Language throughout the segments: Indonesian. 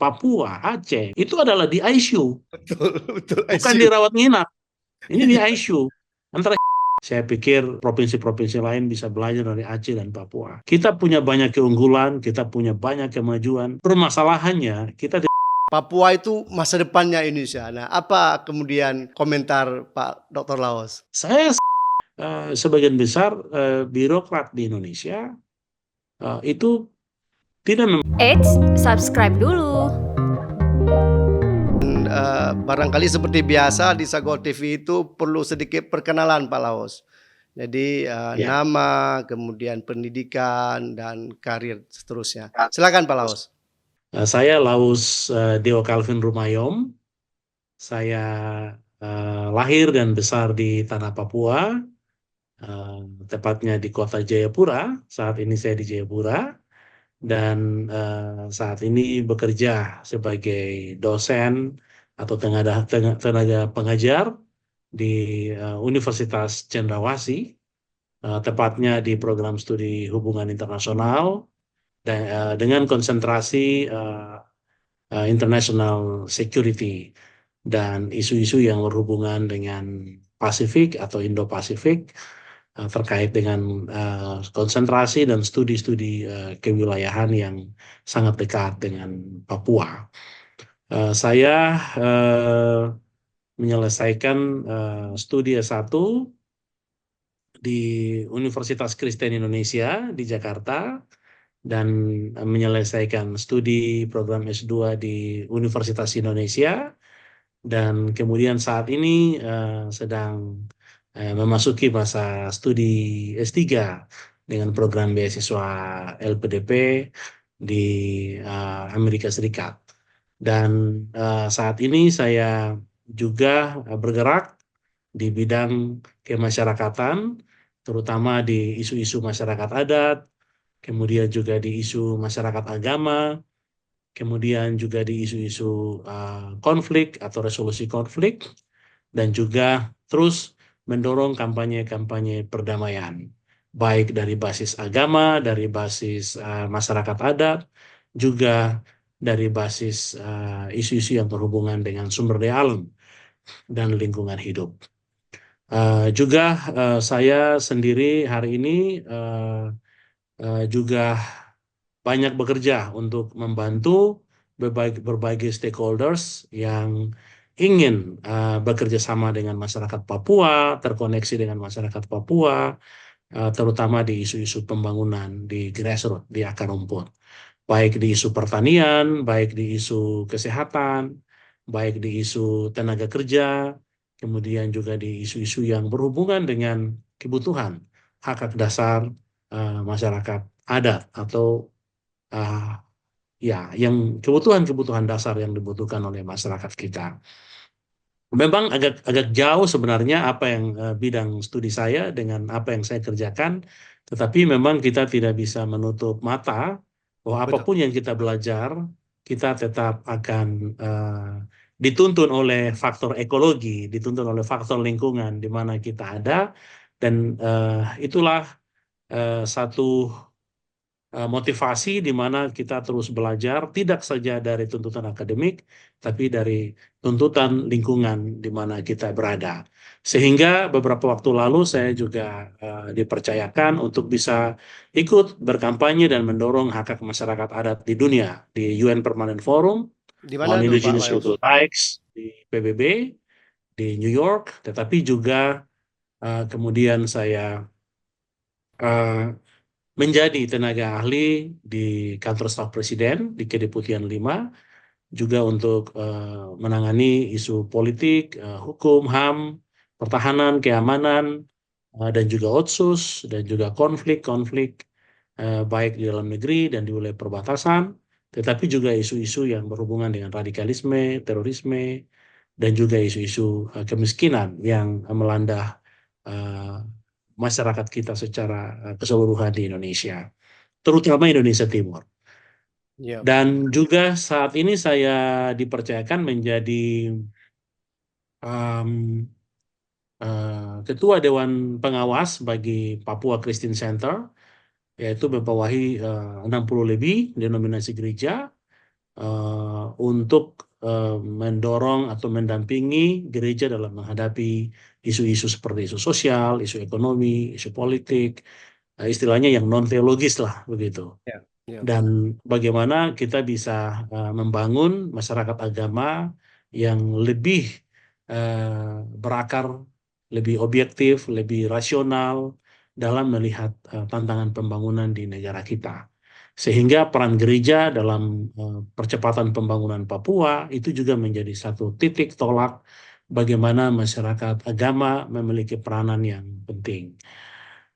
Papua, Aceh, itu adalah di ICU, Betul, betul. bukan ICU. dirawat nginap. Ini di Iya. ICU. Antara saya pikir provinsi-provinsi lain bisa belajar dari Aceh dan Papua. Kita punya banyak keunggulan, kita punya banyak kemajuan. Permasalahannya kita Papua itu masa depannya Indonesia. Nah, apa kemudian komentar Pak Dr. Laos? saya sebagian besar birokrat di Indonesia itu tidak Eits, subscribe dulu. Barangkali seperti biasa di Sagor TV itu perlu sedikit perkenalan Pak Laos. Jadi ya. nama, kemudian pendidikan dan karir seterusnya. Silakan Pak Laos. Saya Laus Deo Calvin Rumayom. Saya lahir dan besar di tanah Papua, tepatnya di kota Jayapura. Saat ini saya di Jayapura dan saat ini bekerja sebagai dosen atau tenaga pengajar di Universitas Cendrawasih, tepatnya di program studi hubungan internasional dan dengan konsentrasi international security dan isu-isu yang berhubungan dengan Pasifik atau Indo-Pasifik terkait dengan konsentrasi dan studi-studi kewilayahan yang sangat dekat dengan Papua. Saya menyelesaikan studi S1 di Universitas Kristen Indonesia di Jakarta dan menyelesaikan studi program S2 di Universitas Indonesia dan kemudian saat ini sedang memasuki masa studi S3 dengan program beasiswa LPDP di Amerika Serikat. Dan saat ini saya juga bergerak di bidang kemasyarakatan, terutama di isu-isu masyarakat adat, kemudian juga di isu masyarakat agama, kemudian juga di isu-isu konflik atau resolusi konflik, dan juga terus mendorong kampanye-kampanye perdamaian, baik dari basis agama, dari basis masyarakat adat, juga dari basis isu-isu yang berhubungan dengan sumber daya alam dan lingkungan hidup. Juga saya sendiri hari ini juga banyak bekerja untuk membantu berbagai stakeholders yang ingin bekerja sama dengan masyarakat Papua, terkoneksi dengan masyarakat Papua, terutama di isu-isu pembangunan di grassroots, di akar rumput. Baik di isu pertanian, baik di isu kesehatan, baik di isu tenaga kerja, kemudian juga di isu-isu yang berhubungan dengan kebutuhan hak-hak dasar masyarakat adat atau ya yang kebutuhan-kebutuhan dasar yang dibutuhkan oleh masyarakat kita. Memang agak jauh sebenarnya apa yang bidang studi saya dengan apa yang saya kerjakan, tetapi memang kita tidak bisa menutup mata bahwa Betul. apapun yang kita belajar, kita tetap akan dituntun oleh faktor ekologi, dituntun oleh faktor lingkungan di mana kita ada, dan itulah satu motivasi di mana kita terus belajar tidak saja dari tuntutan akademik, tapi dari tuntutan lingkungan di mana kita berada. Sehingga beberapa waktu lalu saya juga dipercayakan untuk bisa ikut berkampanye dan mendorong hak-hak masyarakat adat di dunia di UN Permanent Forum Di mana on tuh Pak Indigenous Laos? People Rights di PBB di New York, tetapi juga kemudian saya eh, menjadi tenaga ahli di kantor staf presiden di Kedeputian 5 juga untuk menangani isu politik, hukum, HAM, pertahanan, keamanan, dan juga otsus dan juga konflik-konflik baik di dalam negeri dan di wilayah perbatasan, tetapi juga isu-isu yang berhubungan dengan radikalisme, terorisme, dan juga isu-isu kemiskinan yang melanda eh, masyarakat kita secara keseluruhan di Indonesia, terutama Indonesia Timur. Ya. Dan juga saat ini saya dipercayakan menjadi um, Ketua Dewan Pengawas bagi Papua Christian Center, yaitu membawahi 60 lebih denominasi gereja, untuk mendorong atau mendampingi gereja dalam menghadapi isu-isu seperti isu sosial, isu ekonomi, isu politik, istilahnya yang non teologis lah begitu. Ya, ya. Dan bagaimana kita bisa membangun masyarakat agama yang lebih berakar, lebih objektif, lebih rasional dalam melihat tantangan pembangunan di negara kita. Sehingga peran gereja dalam percepatan pembangunan Papua itu juga menjadi satu titik tolak bagaimana masyarakat agama memiliki peranan yang penting.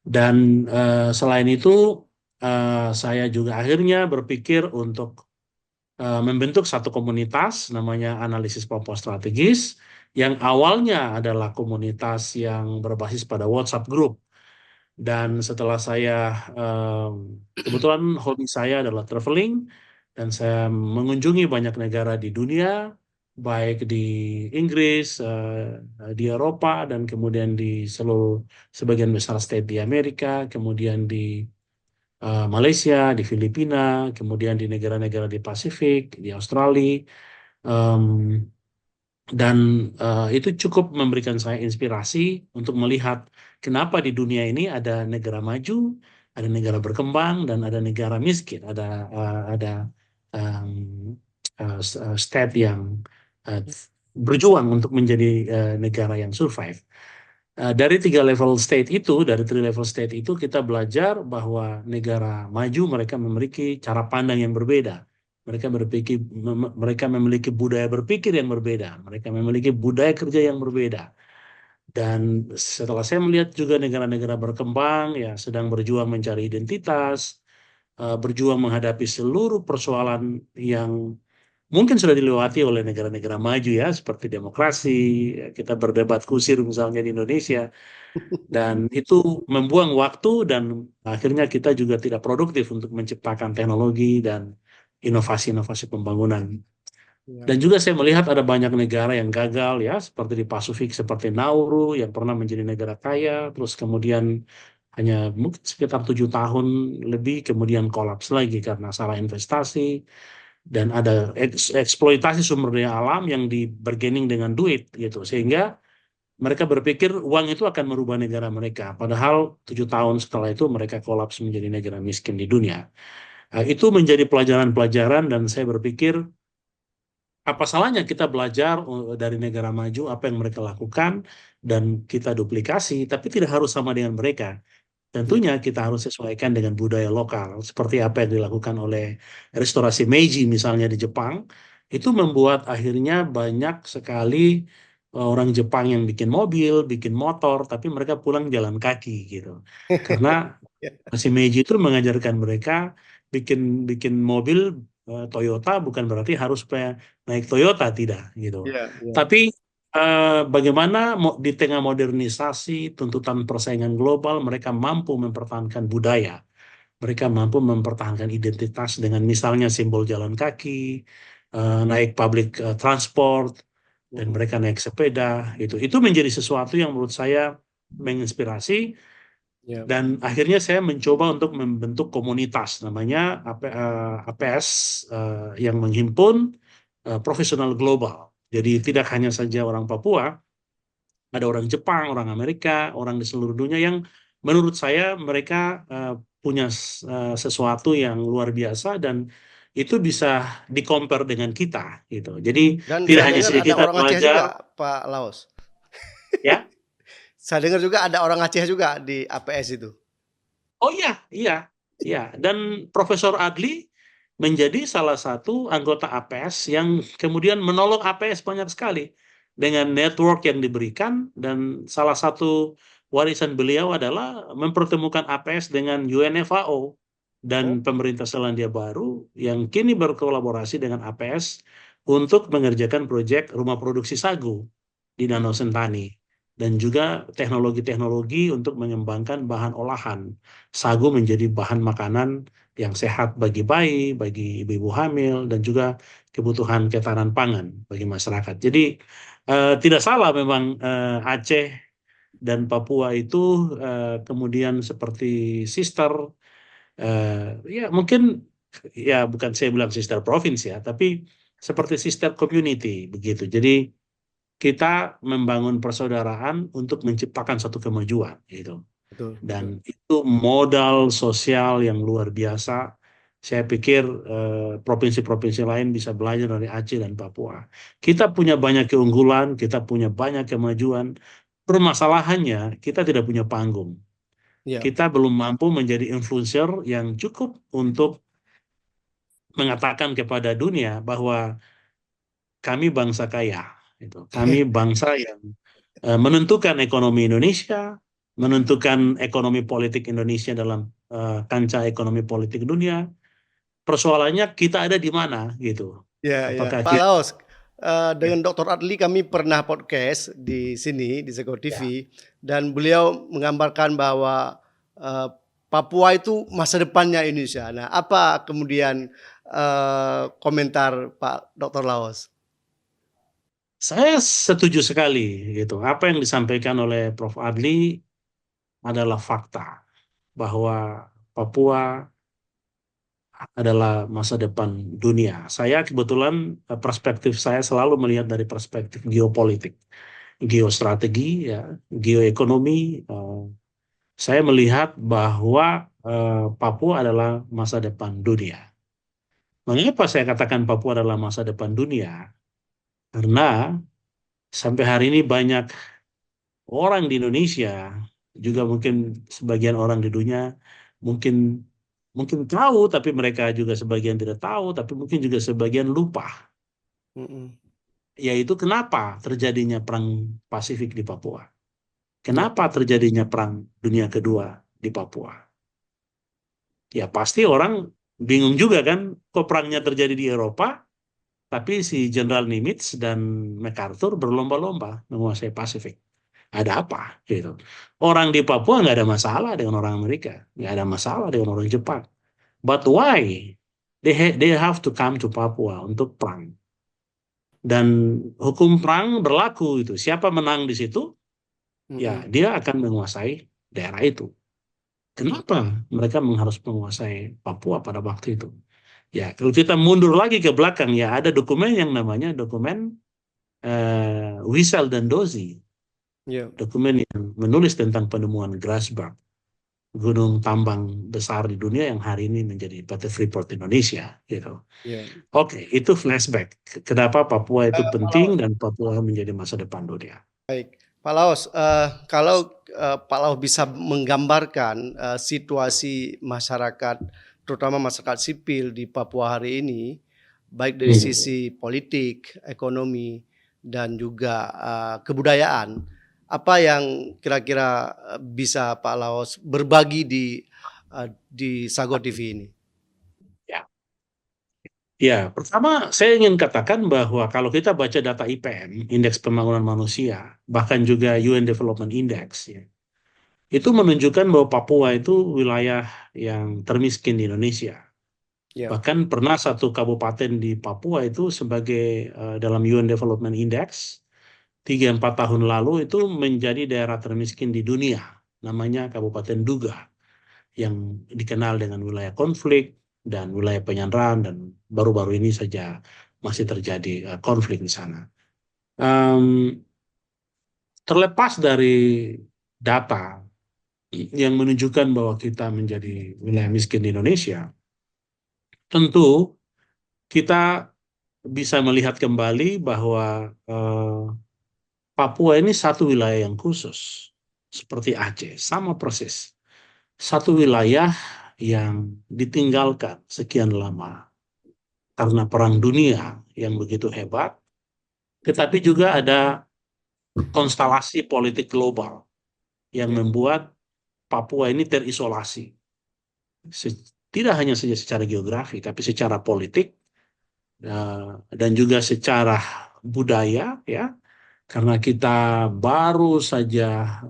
Dan selain itu, saya juga akhirnya berpikir untuk membentuk satu komunitas namanya Analisis Papua Strategis, yang awalnya adalah komunitas yang berbasis pada WhatsApp Group. Dan setelah saya, kebetulan hobi saya adalah traveling, dan saya mengunjungi banyak negara di dunia, baik di Inggris, di Eropa, dan kemudian di seluruh sebagian besar state di Amerika, kemudian di Malaysia, di Filipina, kemudian di negara-negara di Pasifik, di Australia. Em, dan itu cukup memberikan saya inspirasi untuk melihat kenapa di dunia ini ada negara maju, ada negara berkembang, dan ada negara miskin, ada em, state yang eh, berjuang untuk menjadi negara yang survive. Dari tiga level state itu, dari three level state itu kita belajar bahwa negara maju mereka memiliki cara pandang yang berbeda. Mereka memiliki budaya berpikir yang berbeda. Mereka memiliki budaya kerja yang berbeda. Dan setelah saya melihat juga negara-negara berkembang ya sedang berjuang mencari identitas, berjuang menghadapi seluruh persoalan yang mungkin sudah dilewati oleh negara-negara maju ya, seperti demokrasi, kita berdebat kusir misalnya di Indonesia, dan itu membuang waktu dan akhirnya kita juga tidak produktif untuk menciptakan teknologi dan inovasi-inovasi pembangunan. Ya. Dan juga saya melihat ada banyak negara yang gagal ya, seperti di Pasifik, seperti Nauru yang pernah menjadi negara kaya, terus kemudian hanya mungkin sekitar 7 tahun lebih kemudian kolaps lagi karena salah investasi dan ada eksploitasi sumber daya alam yang di bargaining dengan duit gitu, sehingga mereka berpikir uang itu akan merubah negara mereka. Padahal 7 tahun setelah itu mereka kolaps menjadi negara miskin di dunia. Itu menjadi pelajaran-pelajaran dan saya berpikir apa salahnya kita belajar dari negara maju apa yang mereka lakukan dan kita duplikasi, tapi tidak harus sama dengan mereka. Ya. Tentunya kita harus sesuaikan dengan budaya lokal, seperti apa yang dilakukan oleh restorasi Meiji misalnya di Jepang. Itu membuat akhirnya banyak sekali orang Jepang yang bikin mobil, bikin motor, tapi mereka pulang jalan kaki gitu. Karena si Meiji itu mengajarkan mereka bikin bikin mobil Toyota bukan berarti harus naik Toyota, tidak gitu. Ya, ya. Tapi bagaimana di tengah modernisasi, tuntutan persaingan global, mereka mampu mempertahankan budaya, mereka mampu mempertahankan identitas dengan misalnya simbol jalan kaki, naik public transport, dan mereka naik sepeda. Itu menjadi sesuatu yang menurut saya menginspirasi. Ya. Dan akhirnya saya mencoba untuk membentuk komunitas namanya APS, yang menghimpun profesional global. Jadi tidak hanya saja orang Papua, ada orang Jepang, orang Amerika, orang di seluruh dunia yang menurut saya mereka punya sesuatu yang luar biasa dan itu bisa di-compare dengan kita gitu. Jadi Dan tidak saya hanya dengar sedikit ada kita orang Aceh belajar juga, Pak Laos. ya. Saya dengar juga ada orang Aceh juga di APS itu. Oh iya, iya, iya. Dan Profesor Adli menjadi salah satu anggota APS yang kemudian menolong APS banyak sekali dengan network yang diberikan, dan salah satu warisan beliau adalah mempertemukan APS dengan UNFAO dan Oh, pemerintah Selandia Baru yang kini berkolaborasi dengan APS untuk mengerjakan proyek rumah produksi sagu di Danau Sentani dan juga teknologi-teknologi untuk mengembangkan bahan olahan sagu menjadi bahan makanan yang sehat bagi bayi, bagi ibu-ibu hamil, dan juga kebutuhan ketahanan pangan bagi masyarakat. Jadi tidak salah memang Aceh dan Papua itu kemudian seperti sister. Ya mungkin ya bukan saya bilang sister province ya, tapi seperti sister community begitu. Jadi kita membangun persaudaraan untuk menciptakan satu kemajuan gitu. Betul, betul. Dan itu modal sosial yang luar biasa. Saya pikir provinsi-provinsi lain bisa belajar dari Aceh dan Papua. Kita punya banyak keunggulan, kita punya banyak kemajuan. Permasalahannya, kita tidak punya panggung. Ya, Kita belum mampu menjadi influencer yang cukup untuk mengatakan kepada dunia bahwa kami bangsa kaya. Gitu. Kami bangsa yang menentukan ekonomi Indonesia, menentukan ekonomi politik Indonesia dalam kancah ekonomi politik dunia. Persoalannya kita ada di mana gitu. ya, ya. Apakah Pak kita Laos, ya, dengan Dr. Adli kami pernah podcast di sini di Sego ya. TV dan beliau menggambarkan bahwa eh, Papua itu masa depannya Indonesia. Nah, apa kemudian komentar Pak Dr. Laos? Saya setuju sekali gitu. Apa yang disampaikan oleh Prof. Adli adalah fakta bahwa Papua adalah masa depan dunia. Saya kebetulan perspektif saya selalu melihat dari perspektif geopolitik, geostrategi, ya, geoekonomi. Saya melihat bahwa Papua adalah masa depan dunia. Mengapa saya katakan Papua adalah masa depan dunia? Karena sampai hari ini banyak orang di Indonesia, juga mungkin sebagian orang di dunia, mungkin mungkin tahu, tapi mereka juga sebagian tidak tahu, tapi mungkin juga sebagian lupa. Mm-mm. Yaitu kenapa terjadinya perang Pasifik di Papua? Ya, Kenapa terjadinya perang dunia kedua di Papua? Ya pasti orang bingung juga kan, kok perangnya terjadi di Eropa, tapi si Jenderal Nimitz dan MacArthur berlomba-lomba menguasai Pasifik. Ada apa? Gitu. Orang di Papua nggak ada masalah dengan orang Amerika, nggak ada masalah dengan orang Jepang. But why? They have to come to Papua untuk perang. Dan hukum perang berlaku itu. Siapa menang di situ, ya mm-mm. dia akan menguasai daerah itu. Kenapa mereka harus menguasai Papua pada waktu itu? Ya, kalau kita mundur lagi ke belakang, ya ada dokumen yang namanya dokumen Wiesel dan Dozi. Ya, Dokumen yang menulis tentang penemuan Grasberg, gunung tambang besar di dunia yang hari ini menjadi PT Freeport Indonesia. Gitu. ya. Oke, itu flashback. Kenapa Papua itu Pak penting Laos. dan Papua menjadi masa depan dunia. Baik, Pak Laos, kalau Pak Laos bisa menggambarkan situasi masyarakat, terutama masyarakat sipil di Papua hari ini, baik dari Hmm. sisi politik, ekonomi, dan juga kebudayaan, apa yang kira-kira bisa Pak Laos berbagi di Sago TV ini? Ya. Ya, pertama saya ingin katakan bahwa kalau kita baca data IPM, Indeks Pembangunan Manusia, bahkan juga UN Development Index, ya, itu menunjukkan bahwa Papua itu wilayah yang termiskin di Indonesia. Ya, Bahkan pernah satu kabupaten di Papua itu sebagai dalam UN Development Index 3-4 tahun lalu itu menjadi daerah termiskin di dunia. Namanya Kabupaten Duga yang dikenal dengan wilayah konflik dan wilayah penyanderaan dan baru-baru ini saja masih terjadi konflik di sana. Em, Terlepas dari data yang menunjukkan bahwa kita menjadi wilayah miskin di Indonesia, tentu kita bisa melihat kembali bahwa Papua ini satu wilayah yang khusus, seperti Aceh, sama persis. Satu wilayah yang ditinggalkan sekian lama karena perang dunia yang begitu hebat, tetapi juga ada konstelasi politik global yang ya, membuat Papua ini terisolasi. Tidak hanya saja secara geografi, tapi secara politik dan juga secara budaya, ya, karena kita baru saja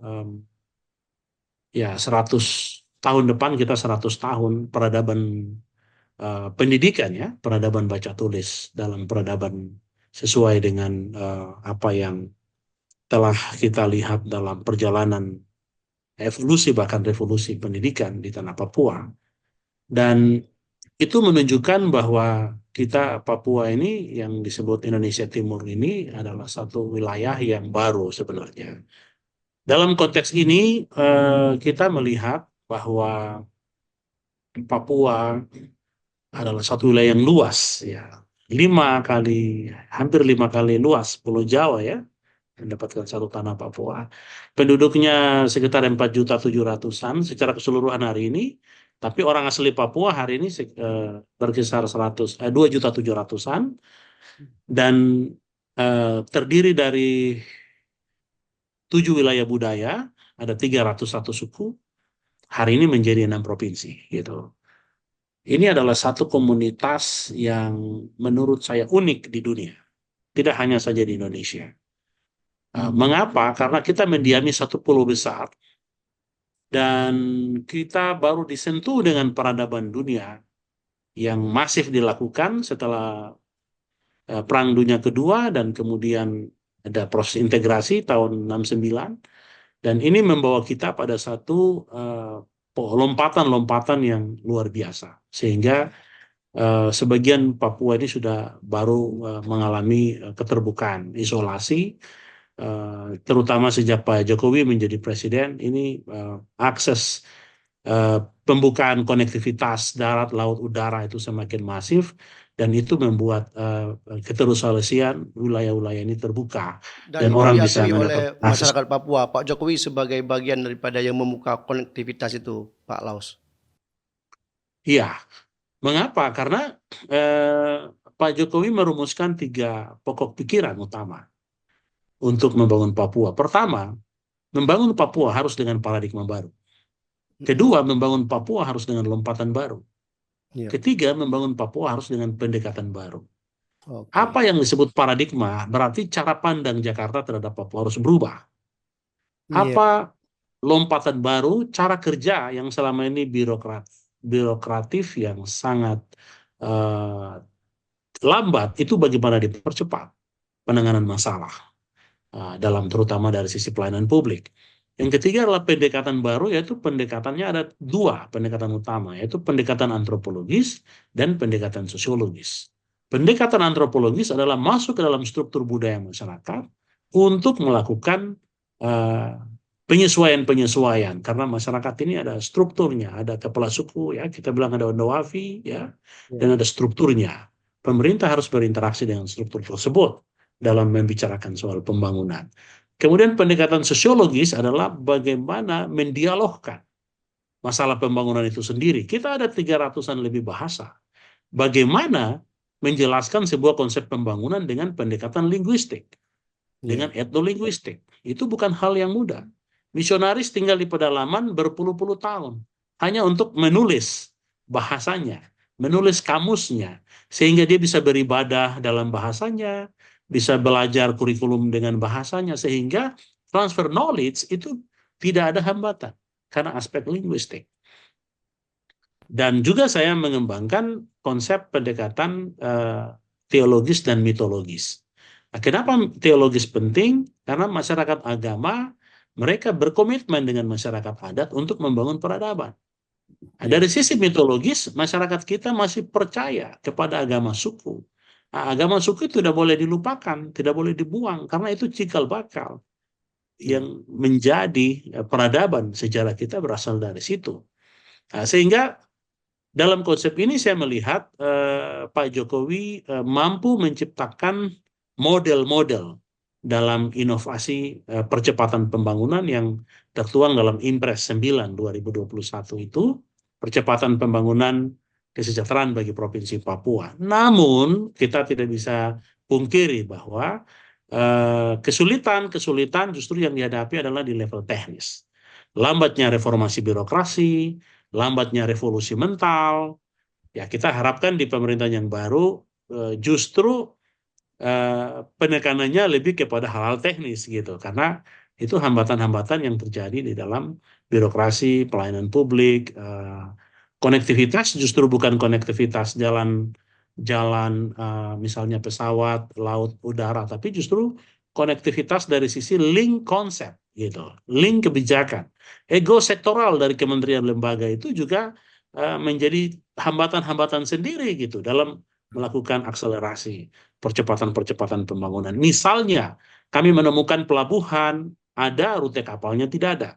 ya 100 tahun depan kita 100 tahun peradaban pendidikan, ya, peradaban baca tulis dalam peradaban sesuai dengan apa yang telah kita lihat dalam perjalanan evolusi bahkan revolusi pendidikan di tanah Papua. Dan itu menunjukkan bahwa kita Papua ini yang disebut Indonesia Timur ini adalah satu wilayah yang baru sebenarnya. Dalam konteks ini kita melihat bahwa Papua adalah satu wilayah yang luas ya. Hampir 5 kali luas Pulau Jawa ya, mendapatkan satu tanah Papua. Penduduknya sekitar 4.700.000-an secara keseluruhan hari ini, tapi orang asli Papua hari ini berkisar 2.700.000-an dan terdiri dari 7 wilayah budaya, ada 301 suku, hari ini menjadi 6 provinsi gitu. Ini adalah satu komunitas yang menurut saya unik di dunia, tidak hanya saja di Indonesia. Mengapa? Karena kita mendiami satu pulau besar dan kita baru disentuh dengan peradaban dunia yang masif dilakukan setelah Perang Dunia Kedua dan kemudian ada proses integrasi tahun 69 dan ini membawa kita pada satu lompatan-lompatan yang luar biasa sehingga sebagian Papua ini sudah baru mengalami keterbukaan, isolasi, terutama sejak Pak Jokowi menjadi presiden. Ini akses pembukaan konektivitas darat, laut, udara itu semakin masif dan itu membuat keterusalesian wilayah-wilayah ini terbuka Dan dan itu orang bisa diakui oleh mendapat akses. masyarakat Papua. Pak Jokowi sebagai bagian daripada yang membuka konektivitas itu, Pak Laus. Iya, mengapa? Karena Pak Jokowi merumuskan 3 pokok pikiran utama untuk membangun Papua. Pertama, membangun Papua harus dengan paradigma baru. Kedua, membangun Papua harus dengan lompatan baru. Iya. Ketiga, membangun Papua harus dengan pendekatan baru. Oke. Apa yang disebut paradigma? Berarti cara pandang Jakarta terhadap Papua harus berubah. Iya. Apa lompatan baru? Cara kerja yang selama ini birokratif yang sangat lambat, itu bagaimana dipercepat penanganan masalah dalam terutama dari sisi pelayanan publik. Yang ketiga adalah pendekatan baru, yaitu pendekatannya ada 2 pendekatan utama, yaitu pendekatan antropologis dan pendekatan sosiologis. Pendekatan antropologis adalah masuk ke dalam struktur budaya masyarakat untuk melakukan penyesuaian-penyesuaian, karena masyarakat ini ada strukturnya, ada kepala suku, ya kita bilang ada Ondowafi, ya, dan ada strukturnya. Pemerintah harus berinteraksi dengan struktur tersebut dalam membicarakan soal pembangunan. Kemudian pendekatan sosiologis adalah bagaimana mendialogkan masalah pembangunan itu sendiri. Kita ada 300-an lebih bahasa. Bagaimana menjelaskan sebuah konsep pembangunan dengan pendekatan linguistik, dengan etnolinguistik. Itu bukan hal yang mudah. Misionaris tinggal di pedalaman berpuluh-puluh tahun hanya untuk menulis bahasanya, menulis kamusnya, sehingga dia bisa beribadah dalam bahasanya, bisa belajar kurikulum dengan bahasanya, sehingga transfer knowledge itu tidak ada hambatan karena aspek linguistik. Dan juga saya mengembangkan konsep pendekatan teologis dan mitologis. Nah, kenapa teologis penting? Karena masyarakat agama mereka berkomitmen dengan masyarakat adat untuk membangun peradaban. Nah, dari sisi mitologis, masyarakat kita masih percaya kepada agama suku. Nah, agama suku itu tidak boleh dilupakan, tidak boleh dibuang, karena itu cikal bakal yang menjadi peradaban sejarah kita berasal dari situ. Nah, sehingga dalam konsep ini saya melihat Pak Jokowi mampu menciptakan model-model dalam inovasi percepatan pembangunan yang tertuang dalam Impres 9 2021 itu, percepatan pembangunan kesejahteraan bagi Provinsi Papua. Namun kita tidak bisa pungkiri bahwa kesulitan justru yang dihadapi adalah di level teknis. Lambatnya reformasi birokrasi, lambatnya revolusi mental. Ya, kita harapkan di pemerintahan yang baru justru penekanannya lebih kepada hal-hal teknis gitu, karena itu hambatan-hambatan yang terjadi di dalam birokrasi, pelayanan publik, konektivitas justru bukan konektivitas jalan misalnya pesawat, laut, udara, tapi justru konektivitas dari sisi link konsep gitu, link kebijakan. Ego sektoral dari kementerian lembaga itu juga menjadi hambatan-hambatan sendiri gitu dalam melakukan akselerasi percepatan-percepatan pembangunan. Misalnya, kami menemukan pelabuhan, ada rute kapalnya tidak ada.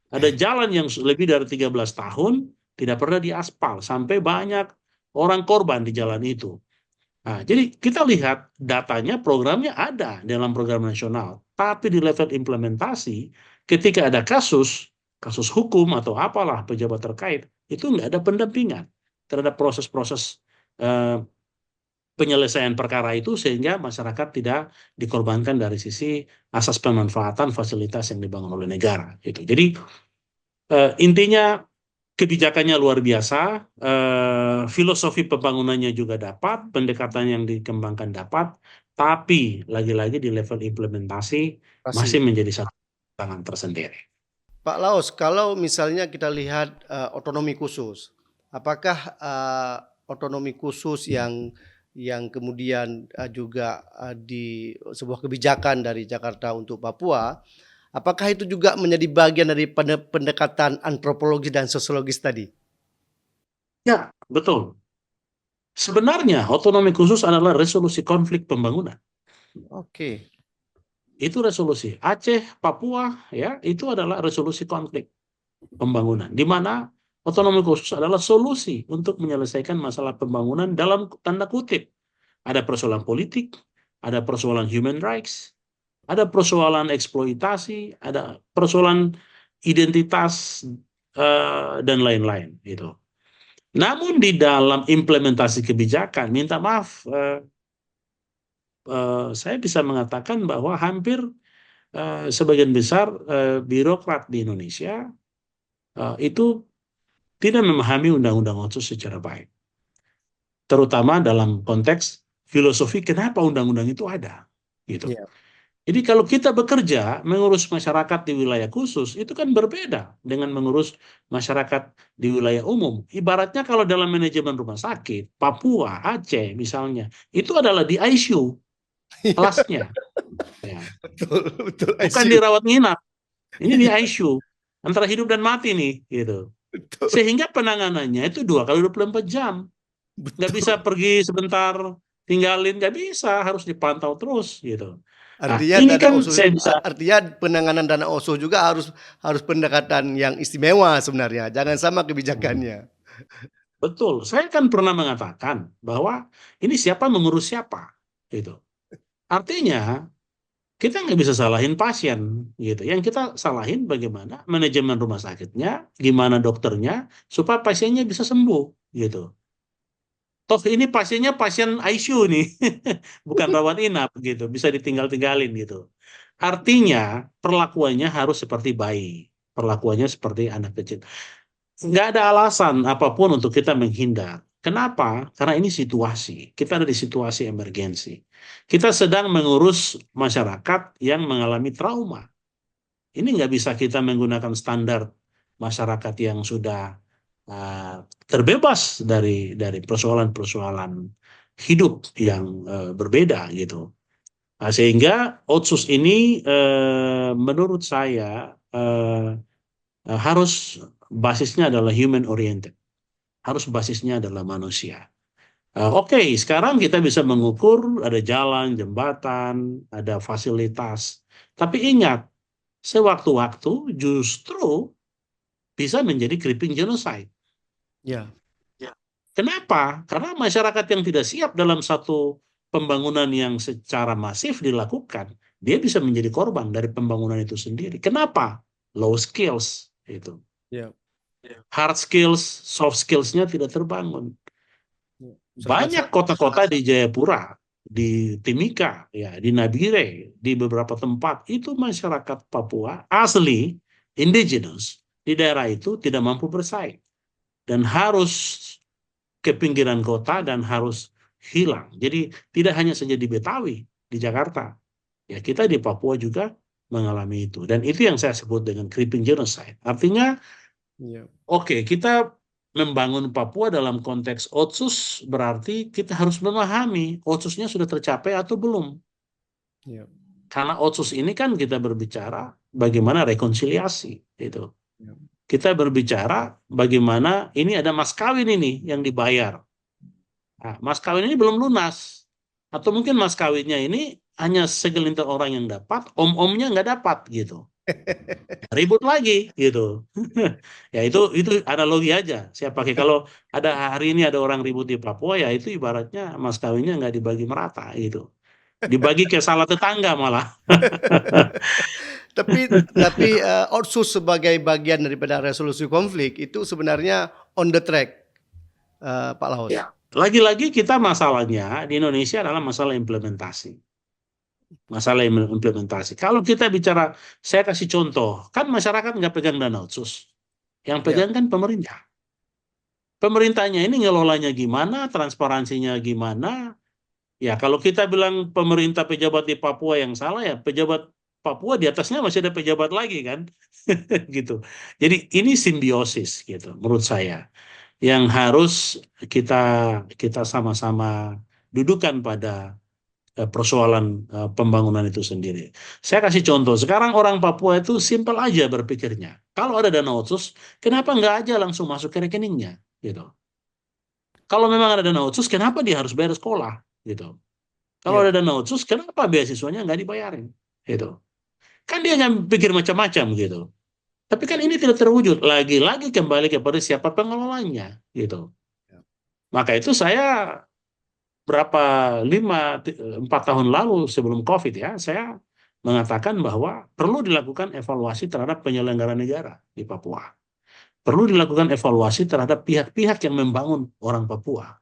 Ada jalan yang lebih dari 13 tahun tidak pernah diaspal, sampai banyak orang korban di jalan itu. Nah, jadi kita lihat datanya, programnya ada dalam program nasional, tapi di level implementasi, ketika ada kasus hukum atau apalah pejabat terkait, itu nggak ada pendampingan terhadap proses-proses eh, penyelesaian perkara itu, sehingga masyarakat tidak dikorbankan dari sisi asas pemanfaatan fasilitas yang dibangun oleh negara. Gitu. Jadi intinya kebijakannya luar biasa, filosofi pembangunannya juga dapat, pendekatan yang dikembangkan dapat, tapi lagi-lagi di level implementasi masih Masih. menjadi satu tantangan tersendiri. Pak Laos, kalau misalnya kita lihat otonomi khusus, apakah otonomi khusus yang kemudian juga di sebuah kebijakan dari Jakarta untuk Papua, apakah itu juga menjadi bagian dari pendekatan antropologi dan sosiologis tadi? Ya, betul. Sebenarnya otonomi khusus adalah resolusi konflik pembangunan. Oke. Itu resolusi. Aceh, Papua, ya, itu adalah resolusi konflik pembangunan, di mana otonomi khusus adalah solusi untuk menyelesaikan masalah pembangunan dalam tanda kutip. Ada persoalan politik, ada persoalan human rights, ada persoalan eksploitasi, ada persoalan identitas, dan lain-lain. Gitu. Namun di dalam implementasi kebijakan, minta maaf, saya bisa mengatakan bahwa hampir sebagian besar birokrat di Indonesia itu tidak memahami Undang-Undang Otsus secara baik. Terutama dalam konteks filosofi kenapa undang-undang itu ada. Gitu. Ya. Jadi kalau kita bekerja mengurus masyarakat di wilayah khusus, itu kan berbeda dengan mengurus masyarakat di wilayah umum. Ibaratnya kalau dalam manajemen rumah sakit, Papua, Aceh misalnya, itu adalah di ICU kelasnya. Ya. Betul, betul. Bukan ICU. dirawat nginap, ini di ICU. Antara hidup dan mati nih. Gitu. Betul, Sehingga penanganannya itu 2 kali 24 jam. Nggak bisa betul. pergi sebentar, tinggalin, nggak bisa, harus dipantau terus. Gitu. Nah, Artinya ini dana kan OSO, saya bisa. artinya penanganan dana OSO juga harus pendekatan yang istimewa sebenarnya. Jangan sama kebijakannya. Betul, saya kan pernah mengatakan bahwa ini siapa mengurus siapa, gitu. Artinya kita nggak bisa salahin pasien, gitu. Yang kita salahin bagaimana manajemen rumah sakitnya, gimana dokternya, supaya pasiennya bisa sembuh, gitu. Toh ini pasiennya pasien ICU nih, bukan rawat inap, gitu. Bisa ditinggal-tinggalin, gitu. Artinya perlakuannya harus seperti bayi, perlakuannya seperti anak kecil. Nggak ada alasan apapun untuk kita menghindar. Kenapa? Karena ini situasi. Kita ada di situasi emergensi. Kita sedang mengurus masyarakat yang mengalami trauma. Ini nggak bisa kita menggunakan standar masyarakat yang sudah terbebas dari persoalan-persoalan hidup yang berbeda gitu. Nah, sehingga Otsus ini menurut saya harus basisnya adalah human oriented, harus basisnya adalah manusia. Oke, sekarang kita bisa mengukur ada jalan, jembatan, ada fasilitas. Tapi ingat, sewaktu-waktu justru bisa menjadi creeping genocide. Ya, Ya. Kenapa? Karena masyarakat yang tidak siap dalam satu pembangunan yang secara masif dilakukan, dia bisa menjadi korban dari pembangunan itu sendiri. Kenapa? Low skills itu. ya. Hard skills, soft skills-nya tidak terbangun. Salah Banyak kota-kota di Jayapura, di Timika, ya, di Nabire, di beberapa tempat itu masyarakat Papua asli, indigenous, di daerah itu tidak mampu bersaing dan harus ke pinggiran kota dan harus hilang. Jadi tidak hanya saja di Betawi, di Jakarta, ya kita di Papua juga mengalami itu. Dan itu yang saya sebut dengan creeping genocide. Artinya ya. oke, kita membangun Papua dalam konteks Otsus berarti kita harus memahami Otsusnya sudah tercapai atau belum. Ya. Karena Otsus ini kan kita berbicara bagaimana rekonsiliasi itu. Ya. kita berbicara bagaimana ini ada mas kawin ini yang dibayar. Nah, mas kawin ini belum lunas. Atau mungkin mas kawinnya ini hanya segelintir orang yang dapat, om-omnya nggak dapat gitu. Ribut lagi gitu. Ya itu analogi aja. Saya pakai kalau ada hari ini ada orang ribut di Papua ya itu ibaratnya mas kawinnya nggak dibagi merata gitu. Dibagi ke salah tetangga malah. Tapi Otsus sebagai bagian daripada resolusi konflik itu sebenarnya on the track, Pak Laos. Ya, lagi-lagi kita masalahnya di Indonesia adalah masalah implementasi. Masalah implementasi. Kalau kita bicara, saya kasih contoh, kan masyarakat nggak pegang dana otsus. Yang Ya. pegang kan pemerintah. Pemerintahnya ini ngelolanya gimana, transparansinya gimana. Ya, kalau kita bilang pemerintah pejabat di Papua yang salah, ya pejabat Papua di atasnya masih ada pejabat lagi kan. Gitu. Jadi ini simbiosis gitu menurut saya. Yang harus kita kita sama-sama dudukan pada persoalan pembangunan itu sendiri. Saya kasih contoh, sekarang orang Papua itu simpel aja berpikirnya. Kalau ada dana otsus, kenapa nggak aja langsung masuk ke rekeningnya? Gitu. Kalau memang ada dana otsus, kenapa dia harus bayar sekolah? Gitu. Kalau Ya. ada dana otsus, kenapa beasiswanya nggak dibayarin? Gitu. Kan dia yang pikir macam-macam gitu. Tapi kan ini tidak terwujud. Lagi-lagi kembali kepada siapa pengelolanya. Gitu. Ya. Maka itu saya berapa 4 tahun lalu sebelum COVID ya, saya mengatakan bahwa perlu dilakukan evaluasi terhadap penyelenggara negara di Papua. Perlu dilakukan evaluasi terhadap pihak-pihak yang membangun orang Papua.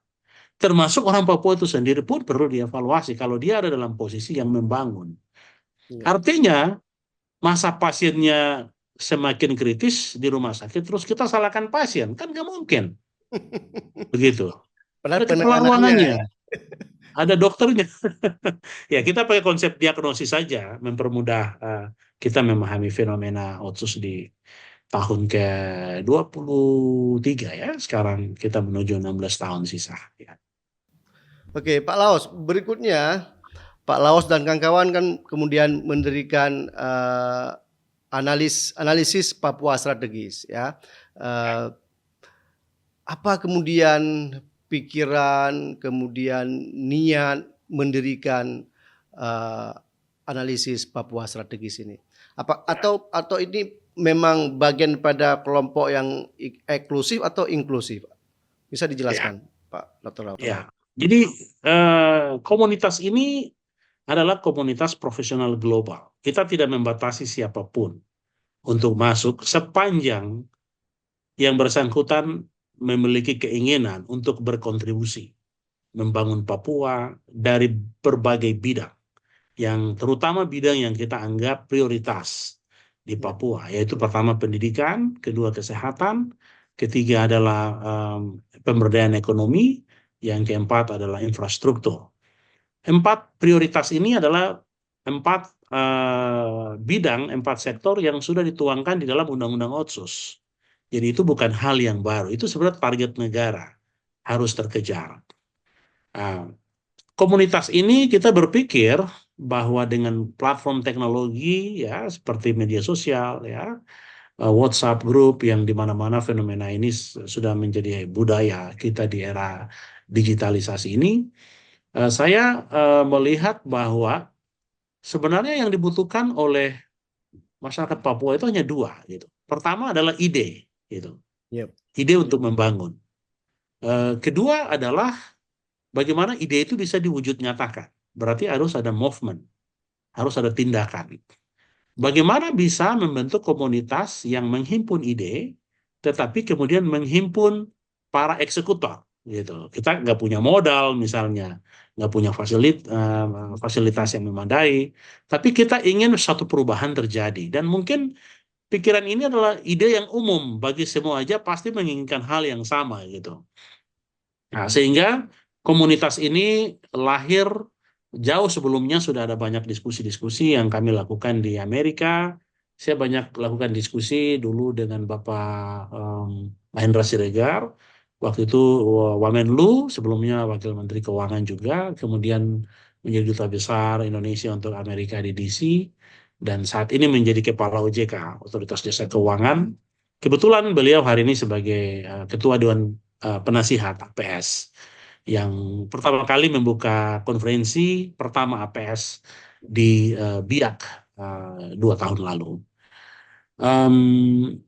Termasuk orang Papua itu sendiri pun perlu dievaluasi kalau dia ada dalam posisi yang membangun. Ya. Artinya masa pasiennya semakin kritis di rumah sakit, terus kita salahkan pasien. Kan nggak mungkin. Begitu. Padahal Ada kepala penanganannya ruangannya, ada dokternya. Ya, kita pakai konsep diagnosis saja, mempermudah kita memahami fenomena otsus di tahun ke-23 ya. Sekarang kita menuju 16 tahun sisa. Ya. Oke, Pak Laos. Berikutnya, Pak Laos dan kawan-kawan kan kemudian mendirikan analisis Papua strategis, ya. Apa kemudian pikiran, kemudian niat mendirikan analisis Papua strategis ini? Atau ini memang bagian pada kelompok yang eksklusif atau inklusif? Bisa dijelaskan, Pak Dr. Laos? Ya, jadi komunitas ini adalah komunitas profesional global. Kita tidak membatasi siapapun untuk masuk sepanjang yang bersangkutan memiliki keinginan untuk berkontribusi membangun Papua dari berbagai bidang, yang terutama bidang yang kita anggap prioritas di Papua, yaitu pertama pendidikan, kedua kesehatan, ketiga adalah pemberdayaan ekonomi, yang keempat adalah infrastruktur. 4 prioritas ini adalah 4 bidang, 4 sektor yang sudah dituangkan di dalam Undang-Undang Otsus. Jadi itu bukan hal yang baru, itu sebenarnya target negara harus terkejar. Komunitas ini kita berpikir bahwa dengan platform teknologi ya seperti media sosial ya, WhatsApp group yang di mana-mana fenomena ini sudah menjadi budaya kita di era digitalisasi ini, saya melihat bahwa sebenarnya yang dibutuhkan oleh masyarakat Papua itu hanya 2 gitu. Pertama adalah ide gitu. Yep. Ide untuk membangun. Kedua adalah bagaimana ide itu bisa diwujud nyatakan. Berarti harus ada movement, harus ada tindakan. Bagaimana bisa membentuk komunitas yang menghimpun ide, tetapi kemudian menghimpun para eksekutor. Gitu. Kita nggak punya modal misalnya, nggak punya fasilitas yang memadai, tapi kita ingin satu perubahan terjadi. Dan mungkin pikiran ini adalah ide yang umum bagi semua aja pasti menginginkan hal yang sama gitu. Nah, sehingga komunitas ini lahir jauh sebelumnya sudah ada banyak diskusi-diskusi yang kami lakukan di Amerika. Saya banyak lakukan diskusi dulu dengan Bapak Mahendra Siregar. Waktu itu Wamenlu, sebelumnya Wakil Menteri Keuangan juga, kemudian menjadi Duta Besar Indonesia untuk Amerika di DC, dan saat ini menjadi Kepala OJK, Otoritas Jasa Keuangan. kebetulan beliau hari ini sebagai Ketua Dewan Penasihat APS yang pertama kali membuka konferensi pertama APS di Biak 2 tahun lalu. Em,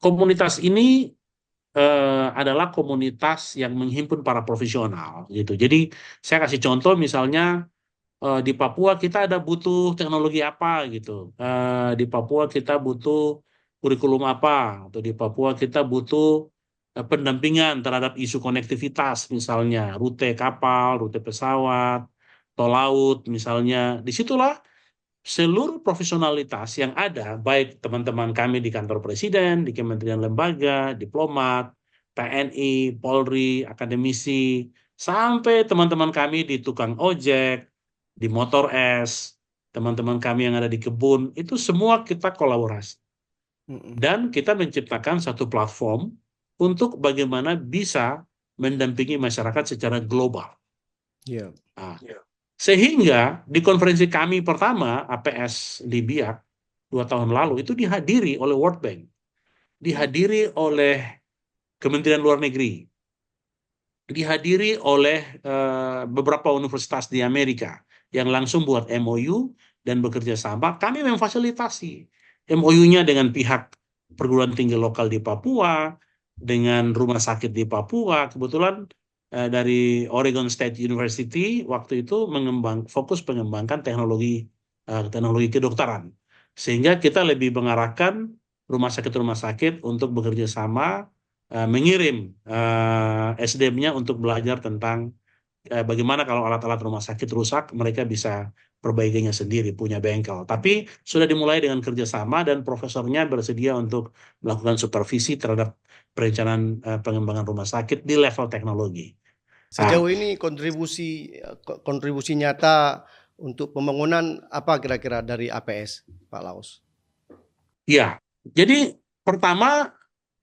Komunitas ini adalah komunitas yang menghimpun para profesional gitu. Jadi saya kasih contoh misalnya di Papua kita ada butuh teknologi apa gitu. Di Papua kita butuh kurikulum apa, atau di Papua kita butuh pendampingan terhadap isu konektivitas misalnya rute kapal, rute pesawat, tol laut misalnya. Disitulah seluruh profesionalitas yang ada, baik teman-teman kami di kantor presiden, di kementerian lembaga, diplomat, TNI, Polri, akademisi, sampai teman-teman kami di tukang ojek, di motor es, teman-teman kami yang ada di kebun, itu semua kita kolaborasi. Mm-mm. Dan kita menciptakan satu platform untuk bagaimana bisa mendampingi masyarakat secara global. Iya. Nah, sehingga di konferensi kami pertama APS di Biak 2 tahun lalu itu dihadiri oleh World Bank, dihadiri oleh Kementerian Luar Negeri, dihadiri oleh beberapa universitas di Amerika yang langsung buat MOU dan bekerja sama. Kami memfasilitasi MOU-nya dengan pihak perguruan tinggi lokal di Papua, dengan rumah sakit di Papua. Kebetulan dari Oregon State University waktu itu fokus mengembangkan teknologi kedokteran. Sehingga kita lebih mengarahkan rumah sakit untuk bekerja sama mengirim SDM-nya untuk belajar tentang bagaimana kalau alat-alat rumah sakit rusak, mereka bisa perbaikinya sendiri, punya bengkel. Tapi sudah dimulai dengan kerjasama dan profesornya bersedia untuk melakukan supervisi terhadap perencanaan pengembangan rumah sakit di level teknologi. Sejauh ini kontribusi nyata untuk pembangunan apa kira-kira dari APS, Pak Laos? Ya, jadi pertama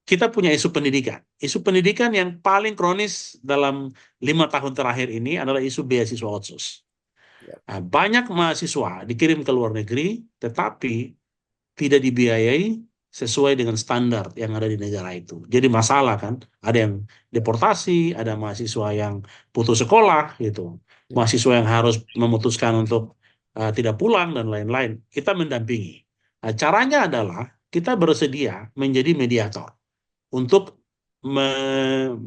kita punya isu pendidikan. Isu pendidikan yang paling kronis dalam 5 tahun terakhir ini adalah isu beasiswa otsus. Ya. Nah, banyak mahasiswa dikirim ke luar negeri, tetapi tidak dibiayai sesuai dengan standar yang ada di negara itu. Jadi masalah kan, ada yang deportasi, ada mahasiswa yang putus sekolah, gitu, Ya. mahasiswa yang harus memutuskan untuk tidak pulang dan lain-lain. Kita mendampingi. Nah, caranya adalah kita bersedia menjadi mediator untuk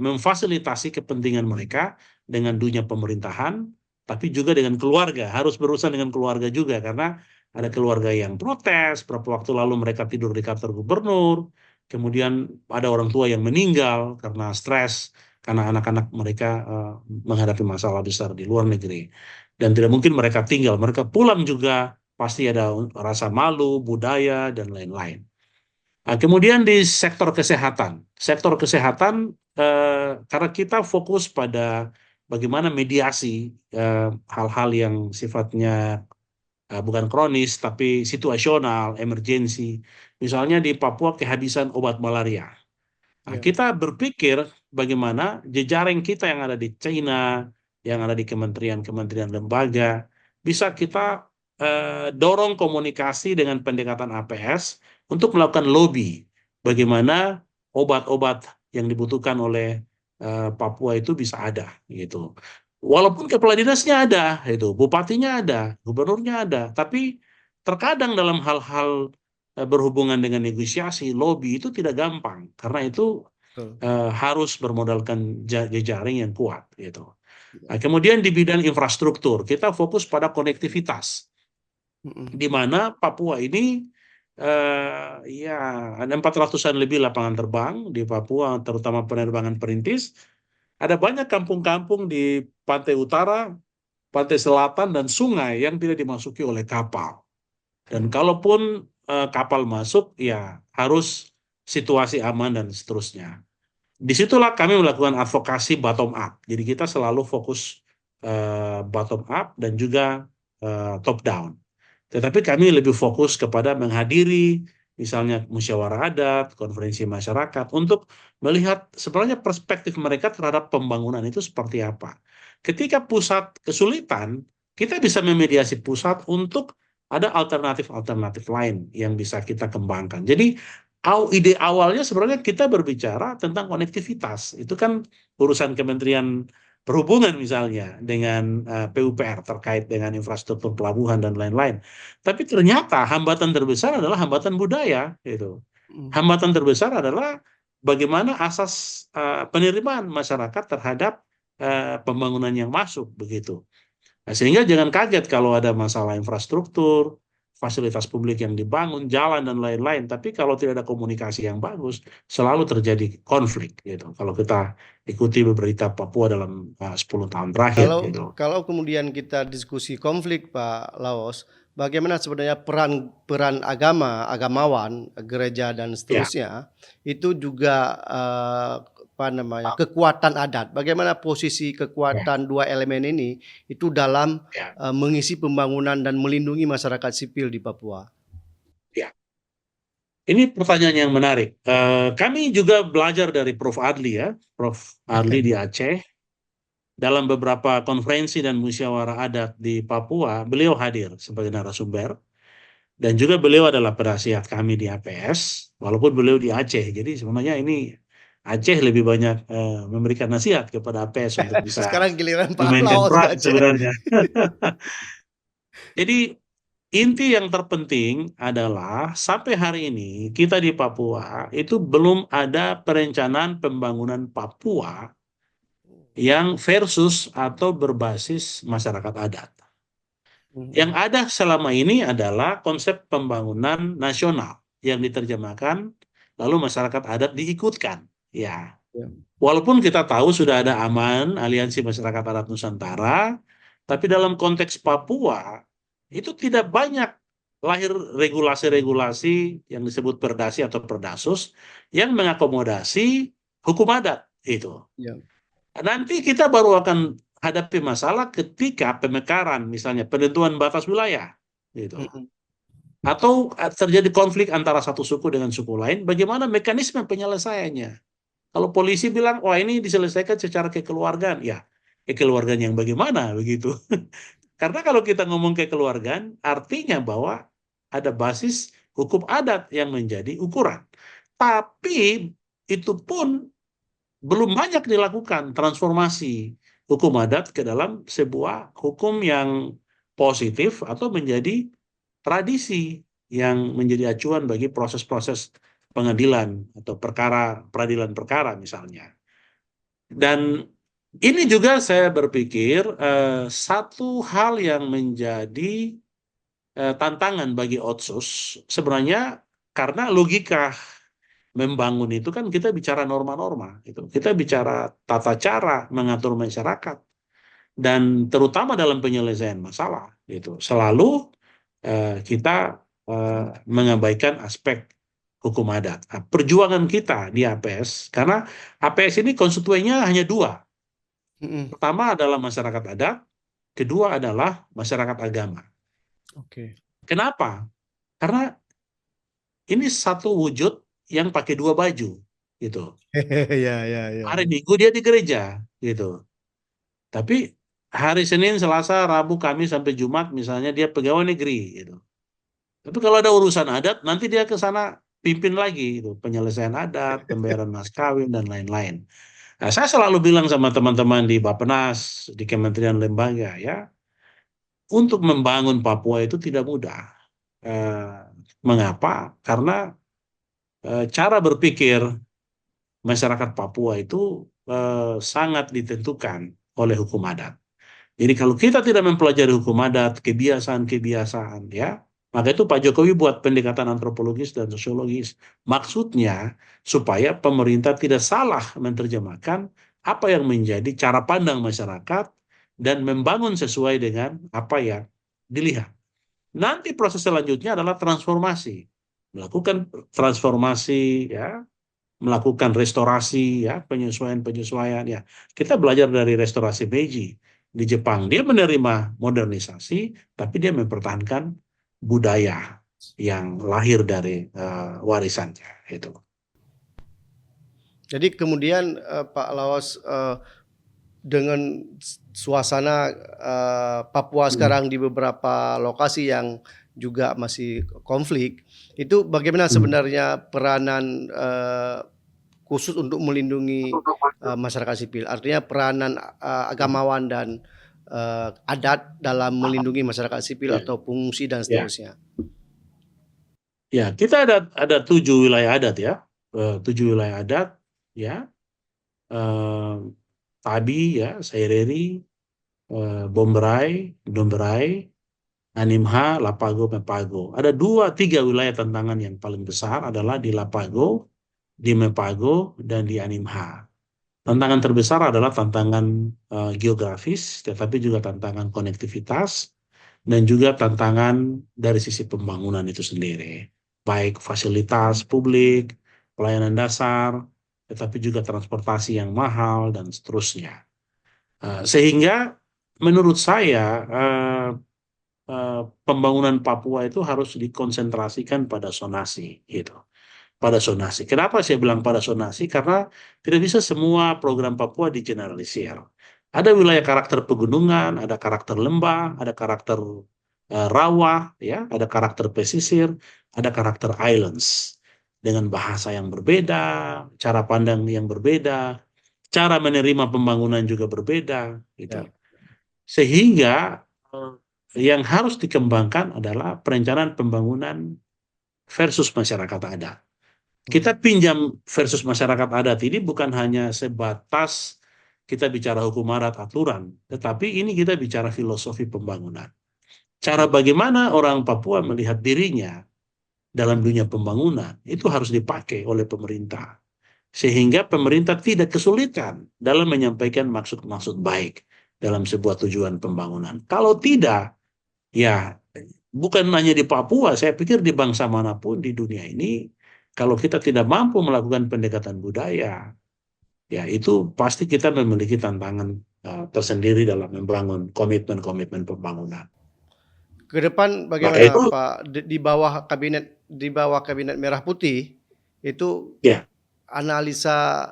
memfasilitasi kepentingan mereka dengan dunia pemerintahan, tapi juga dengan keluarga. Harus berurusan dengan keluarga juga, karena ada keluarga yang protes. Beberapa waktu lalu mereka tidur di kantor gubernur, kemudian ada orang tua yang meninggal karena stres, karena anak-anak mereka menghadapi masalah besar di luar negeri. Dan tidak mungkin mereka tinggal, mereka pulang juga, pasti ada rasa malu, budaya, dan lain-lain. Nah, kemudian di sektor kesehatan karena kita fokus pada bagaimana mediasi hal-hal yang sifatnya bukan kronis tapi situasional, emergensi. Misalnya di Papua kehabisan obat malaria. Nah, Ya. kita berpikir bagaimana jejaring kita yang ada di China, yang ada di kementerian-kementerian lembaga, bisa kita dorong komunikasi dengan pendekatan APS untuk melakukan lobby bagaimana obat-obat yang dibutuhkan oleh Papua itu bisa ada gitu. Walaupun kepala dinasnya ada, itu bupatinya ada, gubernurnya ada, tapi terkadang dalam hal-hal berhubungan dengan negosiasi, lobby itu tidak gampang karena itu Betul. harus bermodalkan jejaring yang kuat gitu. Nah, kemudian di bidang infrastruktur kita fokus pada konektivitas, Mm-mm. di mana Papua ini ya ada 400-an lebih lapangan terbang di Papua, terutama penerbangan perintis. Ada banyak kampung-kampung di pantai utara, pantai selatan, dan sungai yang tidak dimasuki oleh kapal. Dan kalaupun kapal masuk, ya harus situasi aman dan seterusnya. Disitulah kami melakukan advokasi bottom up. Jadi kita selalu fokus bottom up dan juga top down. Tetapi kami lebih fokus kepada menghadiri misalnya musyawarah adat, konferensi masyarakat untuk melihat sebenarnya perspektif mereka terhadap pembangunan itu seperti apa. Ketika pusat kesulitan, kita bisa memediasi pusat untuk ada alternatif-alternatif lain yang bisa kita kembangkan. Jadi ide awalnya sebenarnya kita berbicara tentang konektivitas. Itu kan urusan Kementerian Perhubungan misalnya dengan PUPR terkait dengan infrastruktur pelabuhan dan lain-lain. Tapi ternyata hambatan terbesar adalah hambatan budaya, gitu. Mm. Hambatan terbesar adalah bagaimana asas penerimaan masyarakat terhadap pembangunan yang masuk, begitu. Nah, sehingga jangan kaget kalau ada masalah infrastruktur, fasilitas publik yang dibangun, jalan dan lain-lain. Tapi kalau tidak ada komunikasi yang bagus, selalu terjadi konflik gitu. Kalau kita ikuti berita Papua dalam 10 tahun terakhir Kalau gitu. kalau kemudian kita diskusi konflik, Pak Laos, bagaimana sebenarnya peran agamawan, gereja dan Ya, seterusnya itu juga apa namanya kekuatan adat. Bagaimana posisi ya, kekuatan dua elemen ini itu dalam ya, mengisi pembangunan dan melindungi masyarakat sipil di Papua. ya. Ini pertanyaan yang menarik. Kami juga belajar dari Prof. Adli ya, Prof. Adli di Aceh. Dalam beberapa konferensi dan musyawarah adat di Papua, beliau hadir sebagai narasumber. Dan juga beliau adalah penasihat kami di APS, walaupun beliau di Aceh. Jadi sebenarnya ini Aceh lebih banyak memberikan nasihat kepada APS untuk bisa Sekarang giliran Pak memainkan Laos peran Aceh. sebenarnya. Jadi inti yang terpenting adalah sampai hari ini kita di Papua itu belum ada perencanaan pembangunan Papua yang versus atau berbasis masyarakat adat. Yang ada selama ini adalah konsep pembangunan nasional yang diterjemahkan, lalu masyarakat adat diikutkan. Ya, Ya. walaupun kita tahu sudah ada AMAN, Aliansi Masyarakat Adat Nusantara, tapi dalam konteks Papua itu tidak banyak lahir regulasi-regulasi yang disebut Perdasi atau Perdasus yang mengakomodasi hukum adat itu. Ya. Nanti kita baru akan hadapi masalah ketika pemekaran, misalnya penentuan batas wilayah, gitu. Mm-mm. Atau terjadi konflik antara satu suku dengan suku lain, bagaimana mekanisme penyelesaiannya? Kalau polisi bilang, wah ini diselesaikan secara kekeluargaan, ya kekeluargaan yang bagaimana begitu? Karena kalau kita ngomong kekeluargaan, artinya bahwa ada basis hukum adat yang menjadi ukuran. Tapi itu pun belum banyak dilakukan transformasi hukum adat ke dalam sebuah hukum yang positif atau menjadi tradisi yang menjadi acuan bagi proses-proses pengadilan atau peradilan perkara misalnya. Dan ini juga saya berpikir satu hal yang menjadi tantangan bagi Otsus sebenarnya karena logika membangun itu kan kita bicara norma-norma, itu kita bicara tata cara mengatur masyarakat dan terutama dalam penyelesaian masalah, itu selalu kita mengabaikan aspek hukum adat. Nah, perjuangan kita di APS karena APS ini konstituennya hanya dua, Mm-mm. pertama adalah masyarakat adat, kedua adalah masyarakat agama. Oke. Kenapa? Karena ini satu wujud yang pakai dua baju, gitu. Ya. Hari Minggu dia di gereja gitu. Tapi hari Senin, Selasa, Rabu, Kamis sampai Jumat misalnya dia pegawai negeri gitu. Tapi kalau ada urusan adat nanti dia ke sana pimpin lagi gitu, penyelesaian adat, pembayaran mas kawin dan lain-lain. Nah, saya selalu bilang sama teman-teman di Bappenas, di Kementerian Lembaga ya, untuk membangun Papua itu tidak mudah. Mengapa? Karena cara berpikir masyarakat Papua itu sangat ditentukan oleh hukum adat. Jadi kalau kita tidak mempelajari hukum adat, kebiasaan-kebiasaan, ya, maka itu Pak Jokowi buat pendekatan antropologis dan sosiologis. Maksudnya supaya pemerintah tidak salah menerjemahkan apa yang menjadi cara pandang masyarakat dan membangun sesuai dengan apa yang dilihat. Nanti proses selanjutnya adalah transformasi, melakukan transformasi, ya, melakukan restorasi ya, penyesuaian ya. Kita belajar dari restorasi Meiji di Jepang. Dia menerima modernisasi tapi dia mempertahankan budaya yang lahir dari warisannya itu. Jadi kemudian Pak Laos dengan suasana Papua sekarang di beberapa lokasi yang juga masih konflik. Itu bagaimana sebenarnya peranan khusus untuk melindungi masyarakat sipil? Artinya peranan agamawan dan adat dalam melindungi masyarakat sipil Ya, atau pengungsi dan ya, seterusnya. ya. Kita ada 7 wilayah adat ya, 7 wilayah adat ya. Eh, Tabi ya, Saireri, Bomberai, Domberai, Animha, Lapago, Mepago. Ada 2-3 wilayah tantangan yang paling besar adalah di Lapago, di Mepago, dan di Animha. Tantangan terbesar adalah tantangan geografis, tetapi juga tantangan konektivitas, dan juga tantangan dari sisi pembangunan itu sendiri. Baik fasilitas publik, pelayanan dasar, tetapi juga transportasi yang mahal, dan seterusnya. Sehingga menurut saya pembangunan Papua itu harus dikonsentrasikan pada zonasi, gitu. Pada zonasi. Kenapa saya bilang pada zonasi? Karena tidak bisa semua program Papua digeneralisir. Ada wilayah karakter pegunungan, ada karakter lembah, ada karakter rawa, ya, ada karakter pesisir, ada karakter islands dengan bahasa yang berbeda, cara pandang yang berbeda, cara menerima pembangunan juga berbeda, gitu. Ya. Sehingga yang harus dikembangkan adalah perencanaan pembangunan versus masyarakat adat. Kita pinjam versus masyarakat adat ini bukan hanya sebatas kita bicara hukum adat aturan, tetapi ini kita bicara filosofi pembangunan. Cara bagaimana orang Papua melihat dirinya dalam dunia pembangunan itu harus dipakai oleh pemerintah. Sehingga pemerintah tidak kesulitan dalam menyampaikan maksud-maksud baik dalam sebuah tujuan pembangunan. Kalau tidak, ya bukan hanya di Papua, saya pikir di bangsa manapun di dunia ini, kalau kita tidak mampu melakukan pendekatan budaya, ya itu pasti kita memiliki tantangan tersendiri dalam membangun komitmen-komitmen pembangunan. Ke depan Maka bagaimana itu, Pak di bawah kabinet Merah Putih itu ya, analisa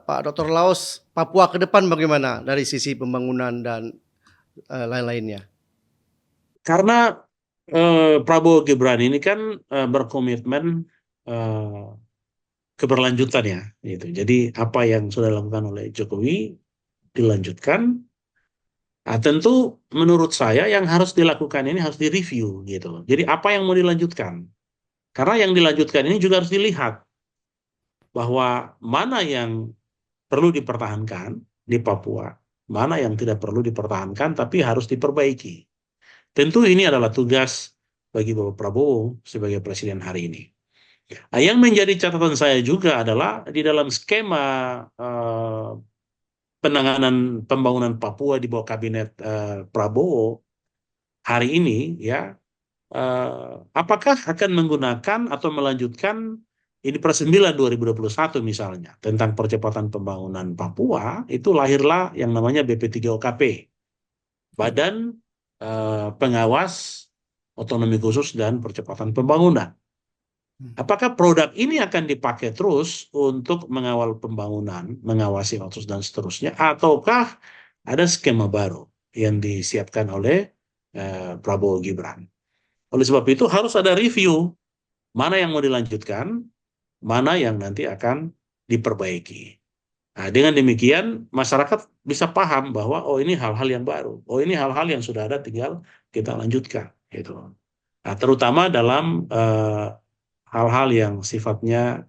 Pak Dr. Laos Papua ke depan bagaimana dari sisi pembangunan dan lain-lainnya? karena Prabowo Gibran ini kan berkomitmen eh, keberlanjutan ya, gitu. Jadi apa yang sudah dilakukan oleh Jokowi dilanjutkan. Nah, tentu menurut saya yang harus dilakukan ini harus direview gitu. Jadi apa yang mau dilanjutkan? Karena yang dilanjutkan ini juga harus dilihat bahwa mana yang perlu dipertahankan di Papua, mana yang tidak perlu dipertahankan tapi harus diperbaiki. Tentu ini adalah tugas bagi Bapak Prabowo sebagai presiden hari ini. Nah, yang menjadi catatan saya juga adalah di dalam skema penanganan pembangunan Papua di bawah kabinet Prabowo hari ini ya, apakah akan menggunakan atau melanjutkan ini per 9 2021 misalnya tentang percepatan pembangunan Papua, itu lahirlah yang namanya BP3OKP, Badan Pengawas Otonomi Khusus dan Percepatan Pembangunan. Apakah produk ini akan dipakai terus untuk mengawal pembangunan, mengawasi otsus dan seterusnya, ataukah ada skema baru yang disiapkan oleh Prabowo Gibran? Oleh sebab itu harus ada review mana yang mau dilanjutkan, mana yang nanti akan diperbaiki. Nah, dengan demikian masyarakat bisa paham bahwa oh ini hal-hal yang baru, oh ini hal-hal yang sudah ada tinggal kita lanjutkan, gitu. Nah, terutama dalam hal-hal yang sifatnya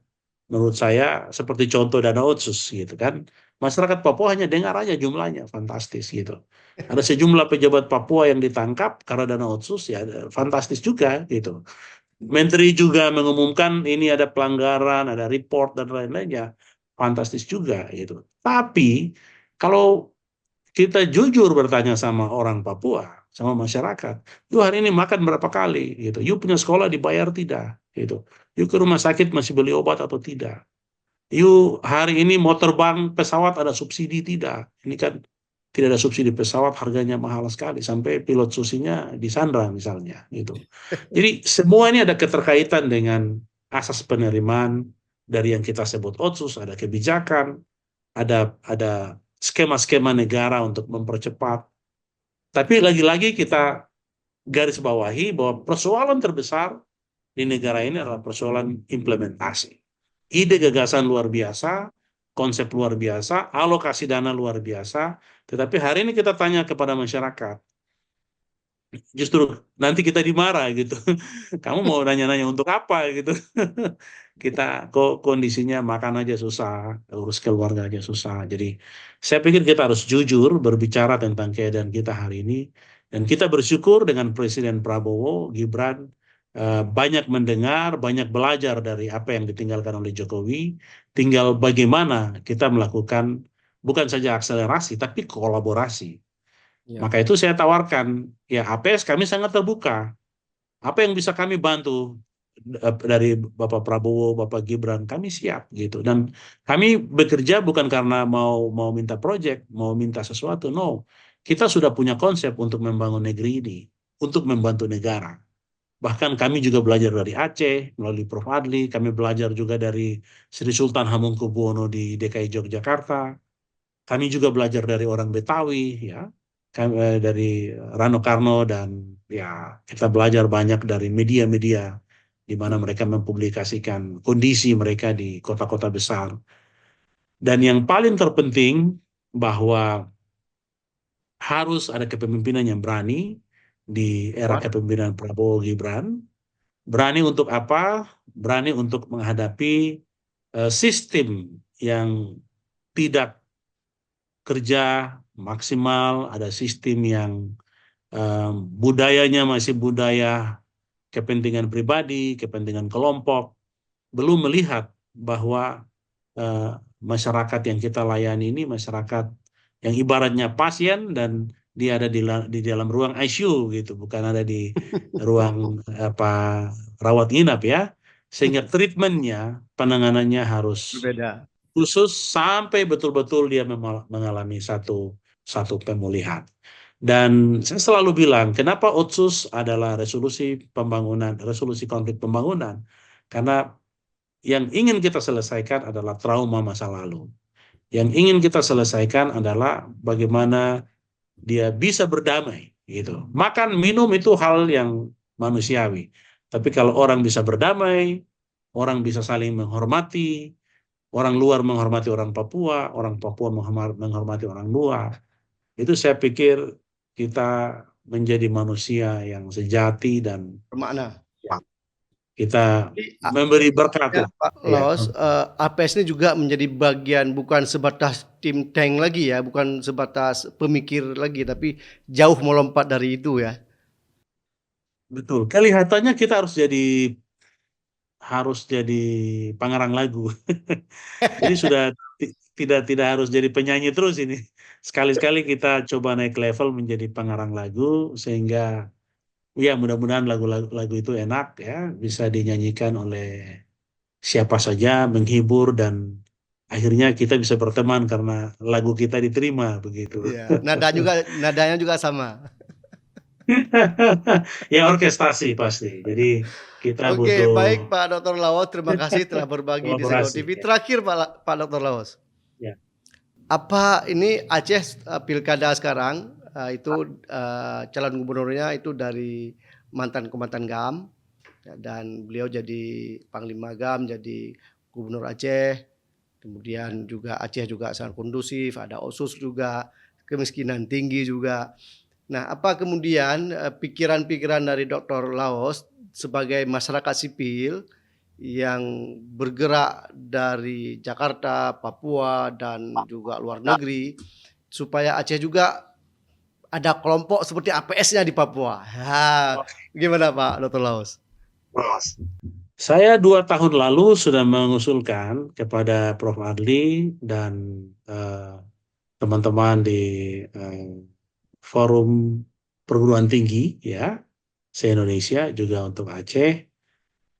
menurut saya seperti contoh dana otsus gitu kan. Masyarakat Papua hanya dengar aja jumlahnya fantastis gitu. Ada sejumlah pejabat Papua yang ditangkap karena dana otsus ya fantastis juga gitu. Menteri juga mengumumkan ini ada pelanggaran, ada report dan lain-lainnya. Fantastis juga gitu. Tapi kalau kita jujur bertanya sama orang Papua, sama masyarakat, you hari ini makan berapa kali gitu. You punya sekolah dibayar tidak gitu. You ke rumah sakit masih beli obat atau tidak. You hari ini mau terbang pesawat ada subsidi tidak. Ini kan tidak ada subsidi pesawat, harganya mahal sekali sampai pilot susinya disandra misalnya gitu. Jadi semua ini ada keterkaitan dengan asas penerimaan dari yang kita sebut otsus, ada kebijakan, ada skema-skema negara untuk mempercepat. Tapi lagi-lagi kita garis bawahi bahwa persoalan terbesar di negara ini adalah persoalan implementasi. Ide gagasan luar biasa, konsep luar biasa, alokasi dana luar biasa, tetapi hari ini kita tanya kepada masyarakat, justru nanti kita dimarah gitu. Kamu mau nanya-nanya untuk apa gitu. Kita kok kondisinya makan aja susah, urus keluarga aja susah. Jadi saya pikir kita harus jujur berbicara tentang keadaan kita hari ini. Dan kita bersyukur dengan Presiden Prabowo, Gibran, banyak mendengar, banyak belajar dari apa yang ditinggalkan oleh Jokowi. Tinggal bagaimana kita melakukan bukan saja akselerasi, tapi kolaborasi. Ya. Maka itu saya tawarkan, ya APS kami sangat terbuka. Apa yang bisa kami bantu dari Bapak Prabowo, Bapak Gibran, kami siap gitu. Dan kami bekerja bukan karena mau minta proyek, mau minta sesuatu, no. Kita sudah punya konsep untuk membangun negeri ini, untuk membantu negara. Bahkan kami juga belajar dari Aceh melalui Prof. Adli, kami belajar juga dari Sri Sultan Hamengkubuwono di DKI Yogyakarta. Kami juga belajar dari orang Betawi, ya, dari Rano Karno, dan ya kita belajar banyak dari media-media di mana mereka mempublikasikan kondisi mereka di kota-kota besar. Dan yang paling terpenting bahwa harus ada kepemimpinan yang berani di era kepemimpinan Prabowo Gibran. Berani untuk apa? Berani untuk menghadapi sistem yang tidak kerja maksimal, ada sistem yang budayanya masih budaya kepentingan pribadi, kepentingan kelompok, belum melihat bahwa masyarakat yang kita layani ini masyarakat yang ibaratnya pasien dan dia ada di dalam ruang ICU gitu, bukan ada di ruang rawat inap ya. Sehingga treatmentnya, penanganannya harus Berbeda. khusus sampai betul-betul dia mengalami satu pemulihan. Dan saya selalu bilang, kenapa Otsus adalah resolusi pembangunan, resolusi konflik pembangunan? Karena yang ingin kita selesaikan adalah trauma masa lalu. Yang ingin kita selesaikan adalah bagaimana dia bisa berdamai, gitu. Makan, minum itu hal yang manusiawi. Tapi kalau orang bisa berdamai, orang bisa saling menghormati, orang luar menghormati orang Papua menghormati orang luar. Itu saya pikir kita menjadi manusia yang sejati dan Bermakna. kita Jadi, memberi berkat ya, lah. Pak Ya. Laos, APS ini juga menjadi bagian bukan sebatas tim tank lagi ya, bukan sebatas pemikir lagi, tapi jauh melompat dari itu ya. Betul. Kelihatannya kita harus jadi pengarang lagu. Jadi sudah tidak harus jadi penyanyi terus ini. Sekali-sekali kita coba naik level menjadi pengarang lagu sehingga ya mudah-mudahan lagu itu enak ya, bisa dinyanyikan oleh siapa saja, menghibur, dan akhirnya kita bisa berteman karena lagu kita diterima begitu. Iya, nadanya juga sama. Ya orkestrasi pasti. Jadi kita Oke, baik butuh Pak Dr. Laos, terima kasih telah berbagi di Sago kolaborasi. TV. Ya. Terakhir Pak Dr. Laos. Ya. Apa ini Aceh pilkada sekarang itu calon gubernurnya itu dari mantan komandan GAM dan beliau jadi Panglima GAM, jadi Gubernur Aceh. Kemudian juga Aceh juga sangat kondusif, ada OSUS juga, kemiskinan tinggi juga. Nah, apa kemudian pikiran-pikiran dari Dr. Laos sebagai masyarakat sipil yang bergerak dari Jakarta, Papua, dan juga luar negeri, supaya Aceh juga ada kelompok seperti APS-nya di Papua. Gimana Pak Dr. Laos? Saya 2 tahun lalu sudah mengusulkan kepada Prof. Adli dan teman-teman di forum perguruan tinggi ya se-Indonesia juga untuk Aceh,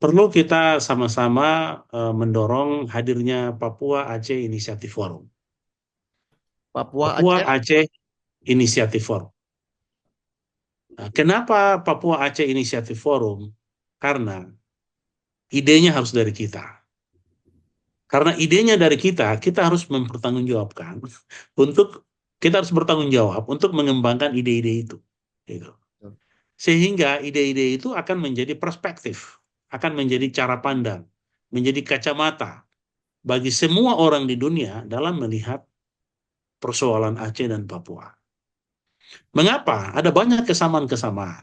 perlu kita sama-sama mendorong hadirnya Papua Aceh Initiative Forum. Papua Papua Aceh. Aceh Initiative Forum. Nah, kenapa Papua Aceh Initiative Forum? Karena idenya harus dari kita. Karena idenya dari kita harus mempertanggungjawabkan kita harus bertanggung jawab untuk mengembangkan ide-ide itu. Gitu. Sehingga ide-ide itu akan menjadi perspektif, akan menjadi cara pandang, menjadi kacamata bagi semua orang di dunia dalam melihat persoalan Aceh dan Papua. Mengapa? Ada banyak kesamaan-kesamaan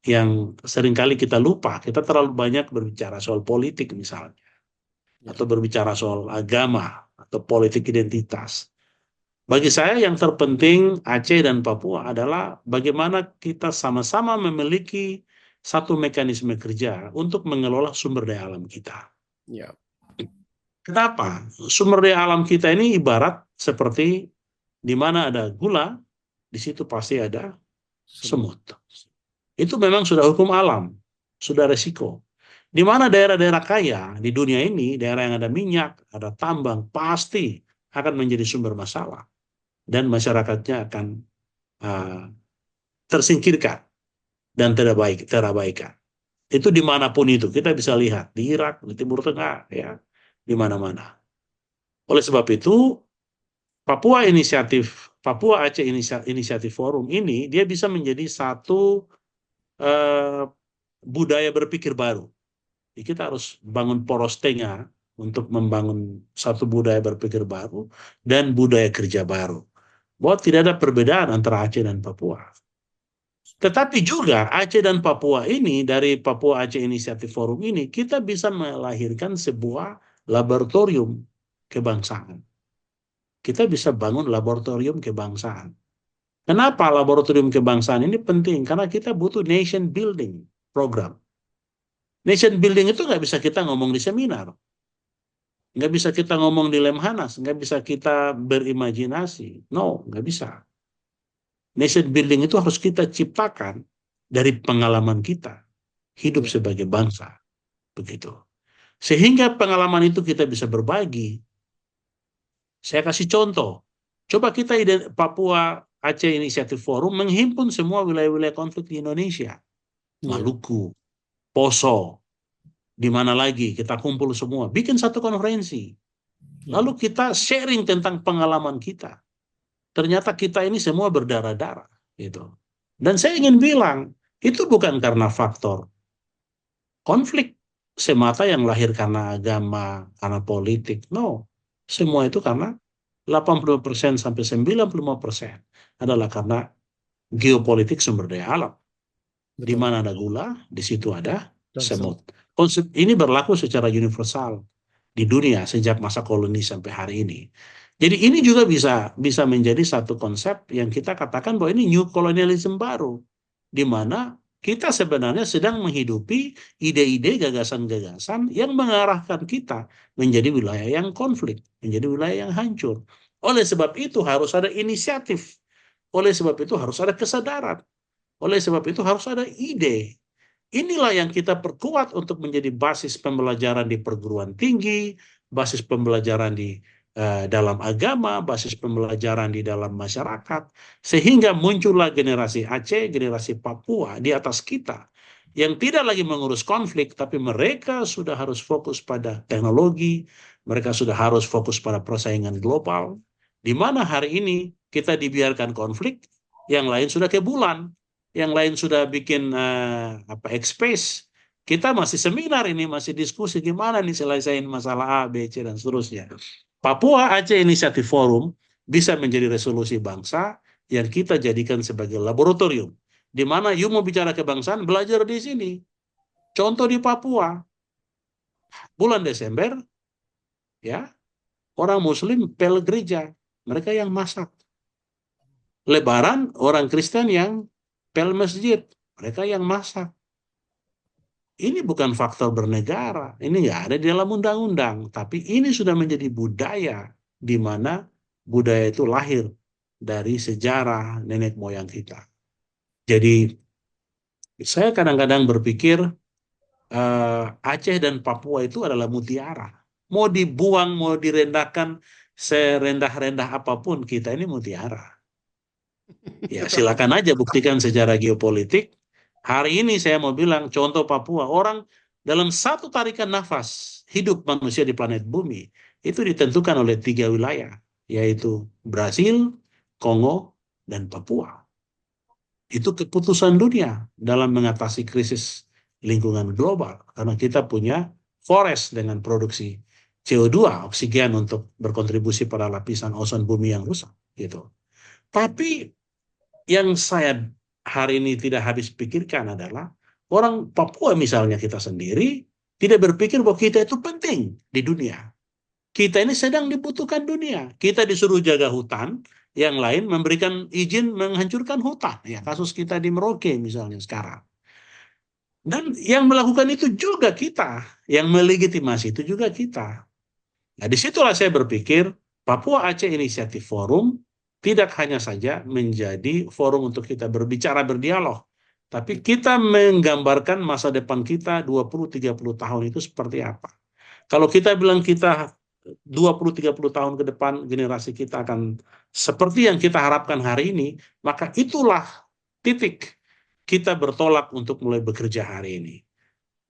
yang seringkali kita lupa. Kita terlalu banyak berbicara soal politik misalnya, Ya. atau berbicara soal agama, atau politik identitas. Bagi saya yang terpenting Aceh dan Papua adalah bagaimana kita sama-sama memiliki satu mekanisme kerja untuk mengelola sumber daya alam kita. Ya. Kenapa? Sumber daya alam kita ini ibarat seperti di mana ada gula, di situ pasti ada semut. Itu memang sudah hukum alam, sudah resiko. Di mana daerah-daerah kaya di dunia ini, daerah yang ada minyak, ada tambang, pasti akan menjadi sumber masalah. Dan masyarakatnya akan tersingkirkan dan terabaikan. Itu dimanapun itu, kita bisa lihat di Irak, di Timur Tengah, ya, di mana-mana. Oleh sebab itu, Papua Aceh Inisiatif Forum ini dia bisa menjadi satu budaya berpikir baru. Jadi kita harus bangun poros tengah untuk membangun satu budaya berpikir baru dan budaya kerja baru. Bahwa tidak ada perbedaan antara Aceh dan Papua. Tetapi juga Aceh dan Papua ini, dari Papua Aceh Inisiatif Forum ini, kita bisa melahirkan sebuah laboratorium kebangsaan. Kita bisa bangun laboratorium kebangsaan. Kenapa laboratorium kebangsaan ini penting? Karena kita butuh nation building program. Nation building itu nggak bisa kita ngomong di seminar. Nggak bisa kita ngomong di Lemhanas. Nggak bisa kita berimajinasi. No, nggak bisa. Nation building itu harus kita ciptakan dari pengalaman kita. Hidup sebagai bangsa. Begitu. Sehingga pengalaman itu kita bisa berbagi. Saya kasih contoh. Coba kita Papua Aceh Inisiatif Forum menghimpun semua wilayah-wilayah konflik di Indonesia. Maluku, Poso, di mana lagi kita kumpul semua, bikin satu konferensi. Lalu kita sharing tentang pengalaman kita. Ternyata kita ini semua berdarah-darah, gitu. Dan saya ingin bilang, itu bukan karena faktor konflik semata yang lahir karena agama, karena politik. No, semua itu karena 80% sampai 95% adalah karena geopolitik sumber daya alam. Di mana ada gula, di situ ada semut. Konsep ini berlaku secara universal di dunia sejak masa koloni sampai hari ini. Jadi ini juga bisa menjadi satu konsep yang kita katakan bahwa ini new colonialism baru, di mana kita sebenarnya sedang menghidupi ide-ide, gagasan-gagasan yang mengarahkan kita menjadi wilayah yang konflik, menjadi wilayah yang hancur. Oleh sebab itu harus ada inisiatif. Oleh sebab itu harus ada kesadaran. Oleh sebab itu harus ada ide. Inilah yang kita perkuat untuk menjadi basis pembelajaran di perguruan tinggi, basis pembelajaran di dalam agama, basis pembelajaran di dalam masyarakat, sehingga muncullah generasi Aceh, generasi Papua di atas kita, yang tidak lagi mengurus konflik, tapi mereka sudah harus fokus pada teknologi, mereka sudah harus fokus pada persaingan global, di mana hari ini kita dibiarkan konflik, yang lain sudah ke bulan, yang lain sudah bikin X-Space. Kita masih seminar ini, masih diskusi gimana nih selesaiin masalah A, B, C, dan seterusnya. Papua Aceh Inisiatif Forum bisa menjadi resolusi bangsa yang kita jadikan sebagai laboratorium. Di mana you mau bicara kebangsaan, belajar di sini. Contoh di Papua, bulan Desember, ya, orang Muslim pel gereja, mereka yang masak. Lebaran, orang Kristen yang pel masjid, mereka yang masak. Ini bukan faktor bernegara, ini nggak ada di dalam undang-undang, tapi ini sudah menjadi budaya, di mana budaya itu lahir dari sejarah nenek moyang kita. Jadi saya kadang-kadang berpikir Aceh dan Papua itu adalah mutiara. Mau dibuang, mau direndahkan serendah-rendah apapun, kita ini mutiara. Ya silakan aja buktikan sejarah geopolitik. Hari ini saya mau bilang contoh Papua, orang dalam satu tarikan nafas hidup manusia di planet bumi itu ditentukan oleh 3 wilayah, yaitu Brasil, Kongo, dan Papua. itu keputusan dunia dalam mengatasi krisis lingkungan global. Karena kita punya forest dengan produksi CO2, oksigen untuk berkontribusi pada lapisan ozon bumi yang rusak. Gitu. Tapi yang saya hari ini tidak habis pikirkan adalah orang Papua misalnya kita sendiri tidak berpikir bahwa kita itu penting di dunia. Kita ini sedang dibutuhkan dunia. Kita disuruh jaga hutan, yang lain memberikan izin menghancurkan hutan. Ya, kasus kita di Merauke misalnya sekarang. Dan yang melakukan itu juga kita, yang melegitimasi itu juga kita. Nah, disitulah saya berpikir Papua Aceh Initiative Forum tidak hanya saja menjadi forum untuk kita berbicara, berdialog, tapi kita menggambarkan masa depan kita 20-30 tahun itu seperti apa. Kalau kita bilang kita 20-30 tahun ke depan generasi kita akan seperti yang kita harapkan hari ini, maka itulah titik kita bertolak untuk mulai bekerja hari ini.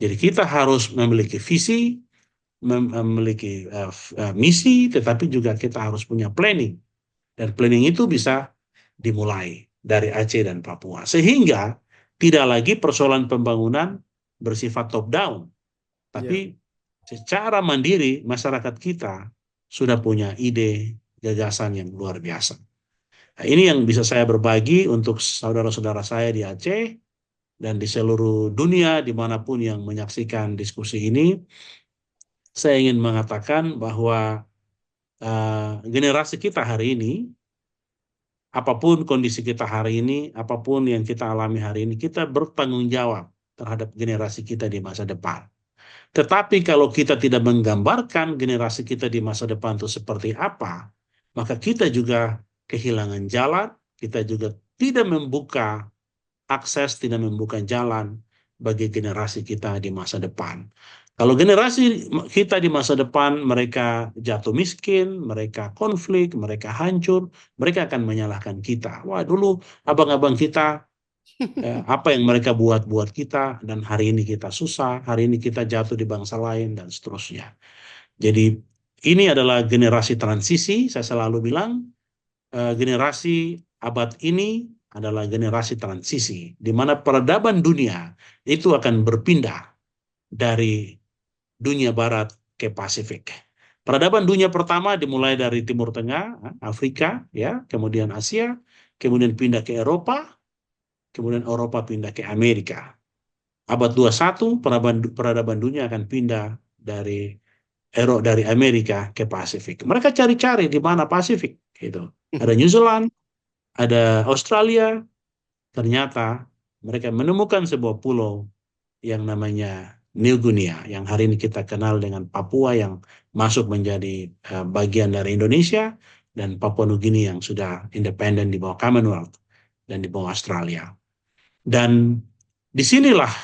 Jadi kita harus memiliki visi, memiliki misi, tetapi juga kita harus punya planning. Dan planning itu bisa dimulai dari Aceh dan Papua. Sehingga tidak lagi persoalan pembangunan bersifat top down, tapi secara mandiri masyarakat kita sudah punya ide, gagasan yang luar biasa. Nah, ini yang bisa saya berbagi untuk saudara-saudara saya di Aceh dan di seluruh dunia dimanapun yang menyaksikan diskusi ini. Saya ingin mengatakan bahwa generasi kita hari ini, apapun kondisi kita hari ini, apapun yang kita alami hari ini, kita bertanggung jawab terhadap generasi kita di masa depan. Tetapi kalau kita tidak menggambarkan generasi kita di masa depan itu seperti apa, maka kita juga kehilangan jalan, kita juga tidak membuka akses, tidak membuka jalan bagi generasi kita di masa depan. Kalau generasi kita di masa depan mereka jatuh miskin, mereka konflik, mereka hancur, mereka akan menyalahkan kita. Wah, dulu abang-abang kita apa yang mereka buat kita, dan hari ini kita susah, hari ini kita jatuh di bangsa lain, dan seterusnya. Jadi ini adalah generasi transisi, saya selalu bilang, generasi abad ini adalah generasi transisi, di mana peradaban dunia itu akan berpindah dari dunia barat ke Pasifik. Peradaban dunia pertama dimulai dari Timur Tengah, Afrika, ya, kemudian Asia, kemudian pindah ke Eropa, kemudian Eropa pindah ke Amerika. Abad 21, peradaban dunia akan pindah dari Amerika ke Pasifik. Mereka cari-cari di mana Pasifik. Gitu. Ada New Zealand, ada Australia. Ternyata mereka menemukan sebuah pulau yang namanya New Guinea, yang hari ini kita kenal dengan Papua, yang masuk menjadi bagian dari Indonesia, dan Papua New Guinea yang sudah independen di bawah Commonwealth dan di bawah Australia. Dan disinilah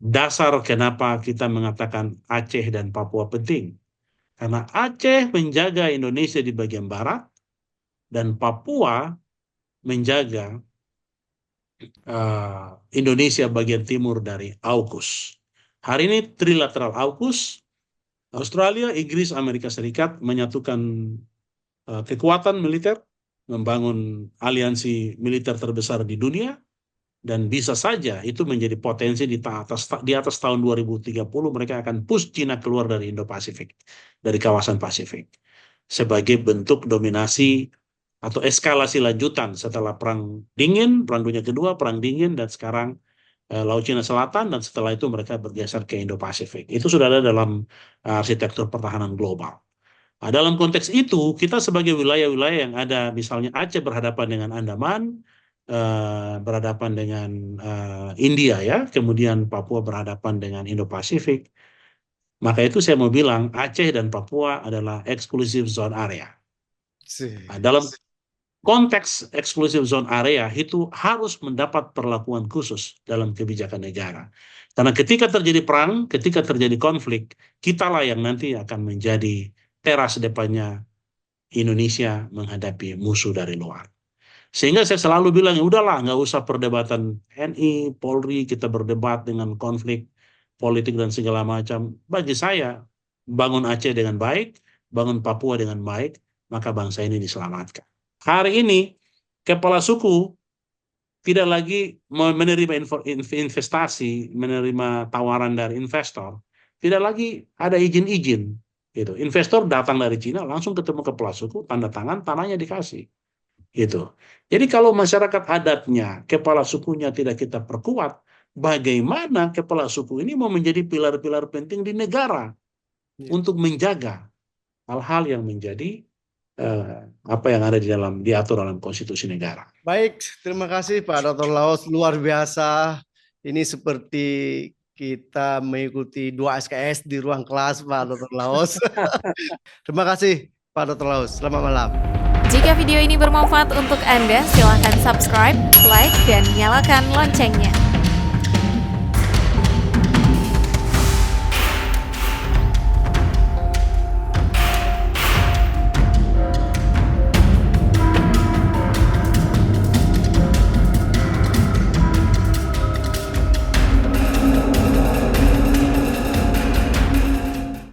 dasar kenapa kita mengatakan Aceh dan Papua penting. Karena Aceh menjaga Indonesia di bagian barat, dan Papua menjaga Indonesia bagian timur dari AUKUS. Hari ini trilateral AUKUS, Australia, Inggris, Amerika Serikat menyatukan kekuatan militer, membangun aliansi militer terbesar di dunia, dan bisa saja itu menjadi potensi di atas tahun 2030 mereka akan push Cina keluar dari Indo-Pasifik, dari kawasan Pasifik, sebagai bentuk dominasi atau eskalasi lanjutan setelah Perang Dunia Kedua, Perang Dingin, dan sekarang Laut Cina Selatan, dan setelah itu mereka bergeser ke Indo-Pasifik. Itu sudah ada dalam arsitektur pertahanan global. Nah, dalam konteks itu, kita sebagai wilayah-wilayah yang ada, misalnya Aceh berhadapan dengan Andaman, berhadapan dengan India, ya, kemudian Papua berhadapan dengan Indo-Pasifik, maka itu saya mau bilang Aceh dan Papua adalah exclusive zone area. Nah, dalam konteks exclusive zone area itu harus mendapat perlakuan khusus dalam kebijakan negara. Karena ketika terjadi perang, ketika terjadi konflik, kitalah yang nanti akan menjadi teras depannya Indonesia menghadapi musuh dari luar. Sehingga saya selalu bilang, ya udahlah, nggak usah perdebatan TNI, Polri, kita berdebat dengan konflik politik dan segala macam. Bagi saya, bangun Aceh dengan baik, bangun Papua dengan baik, maka bangsa ini diselamatkan. Hari ini, kepala suku tidak lagi menerima investasi, menerima tawaran dari investor, tidak lagi ada izin-izin. Gitu. Investor datang dari Cina langsung ketemu kepala suku, tanda tangan, tanahnya dikasih. Gitu. Jadi kalau masyarakat adatnya, kepala sukunya tidak kita perkuat, bagaimana kepala suku ini mau menjadi pilar-pilar penting di negara untuk menjaga hal-hal yang menjadi apa yang ada diatur dalam konstitusi negara. Baik, terima kasih Pak Dr. Laos, luar biasa. Ini seperti kita mengikuti 2 SKS di ruang kelas Pak Dr. Laos. Terima kasih Pak Dr. Laos, selamat malam. Jika video ini bermanfaat untuk Anda, silakan subscribe, like, dan nyalakan loncengnya.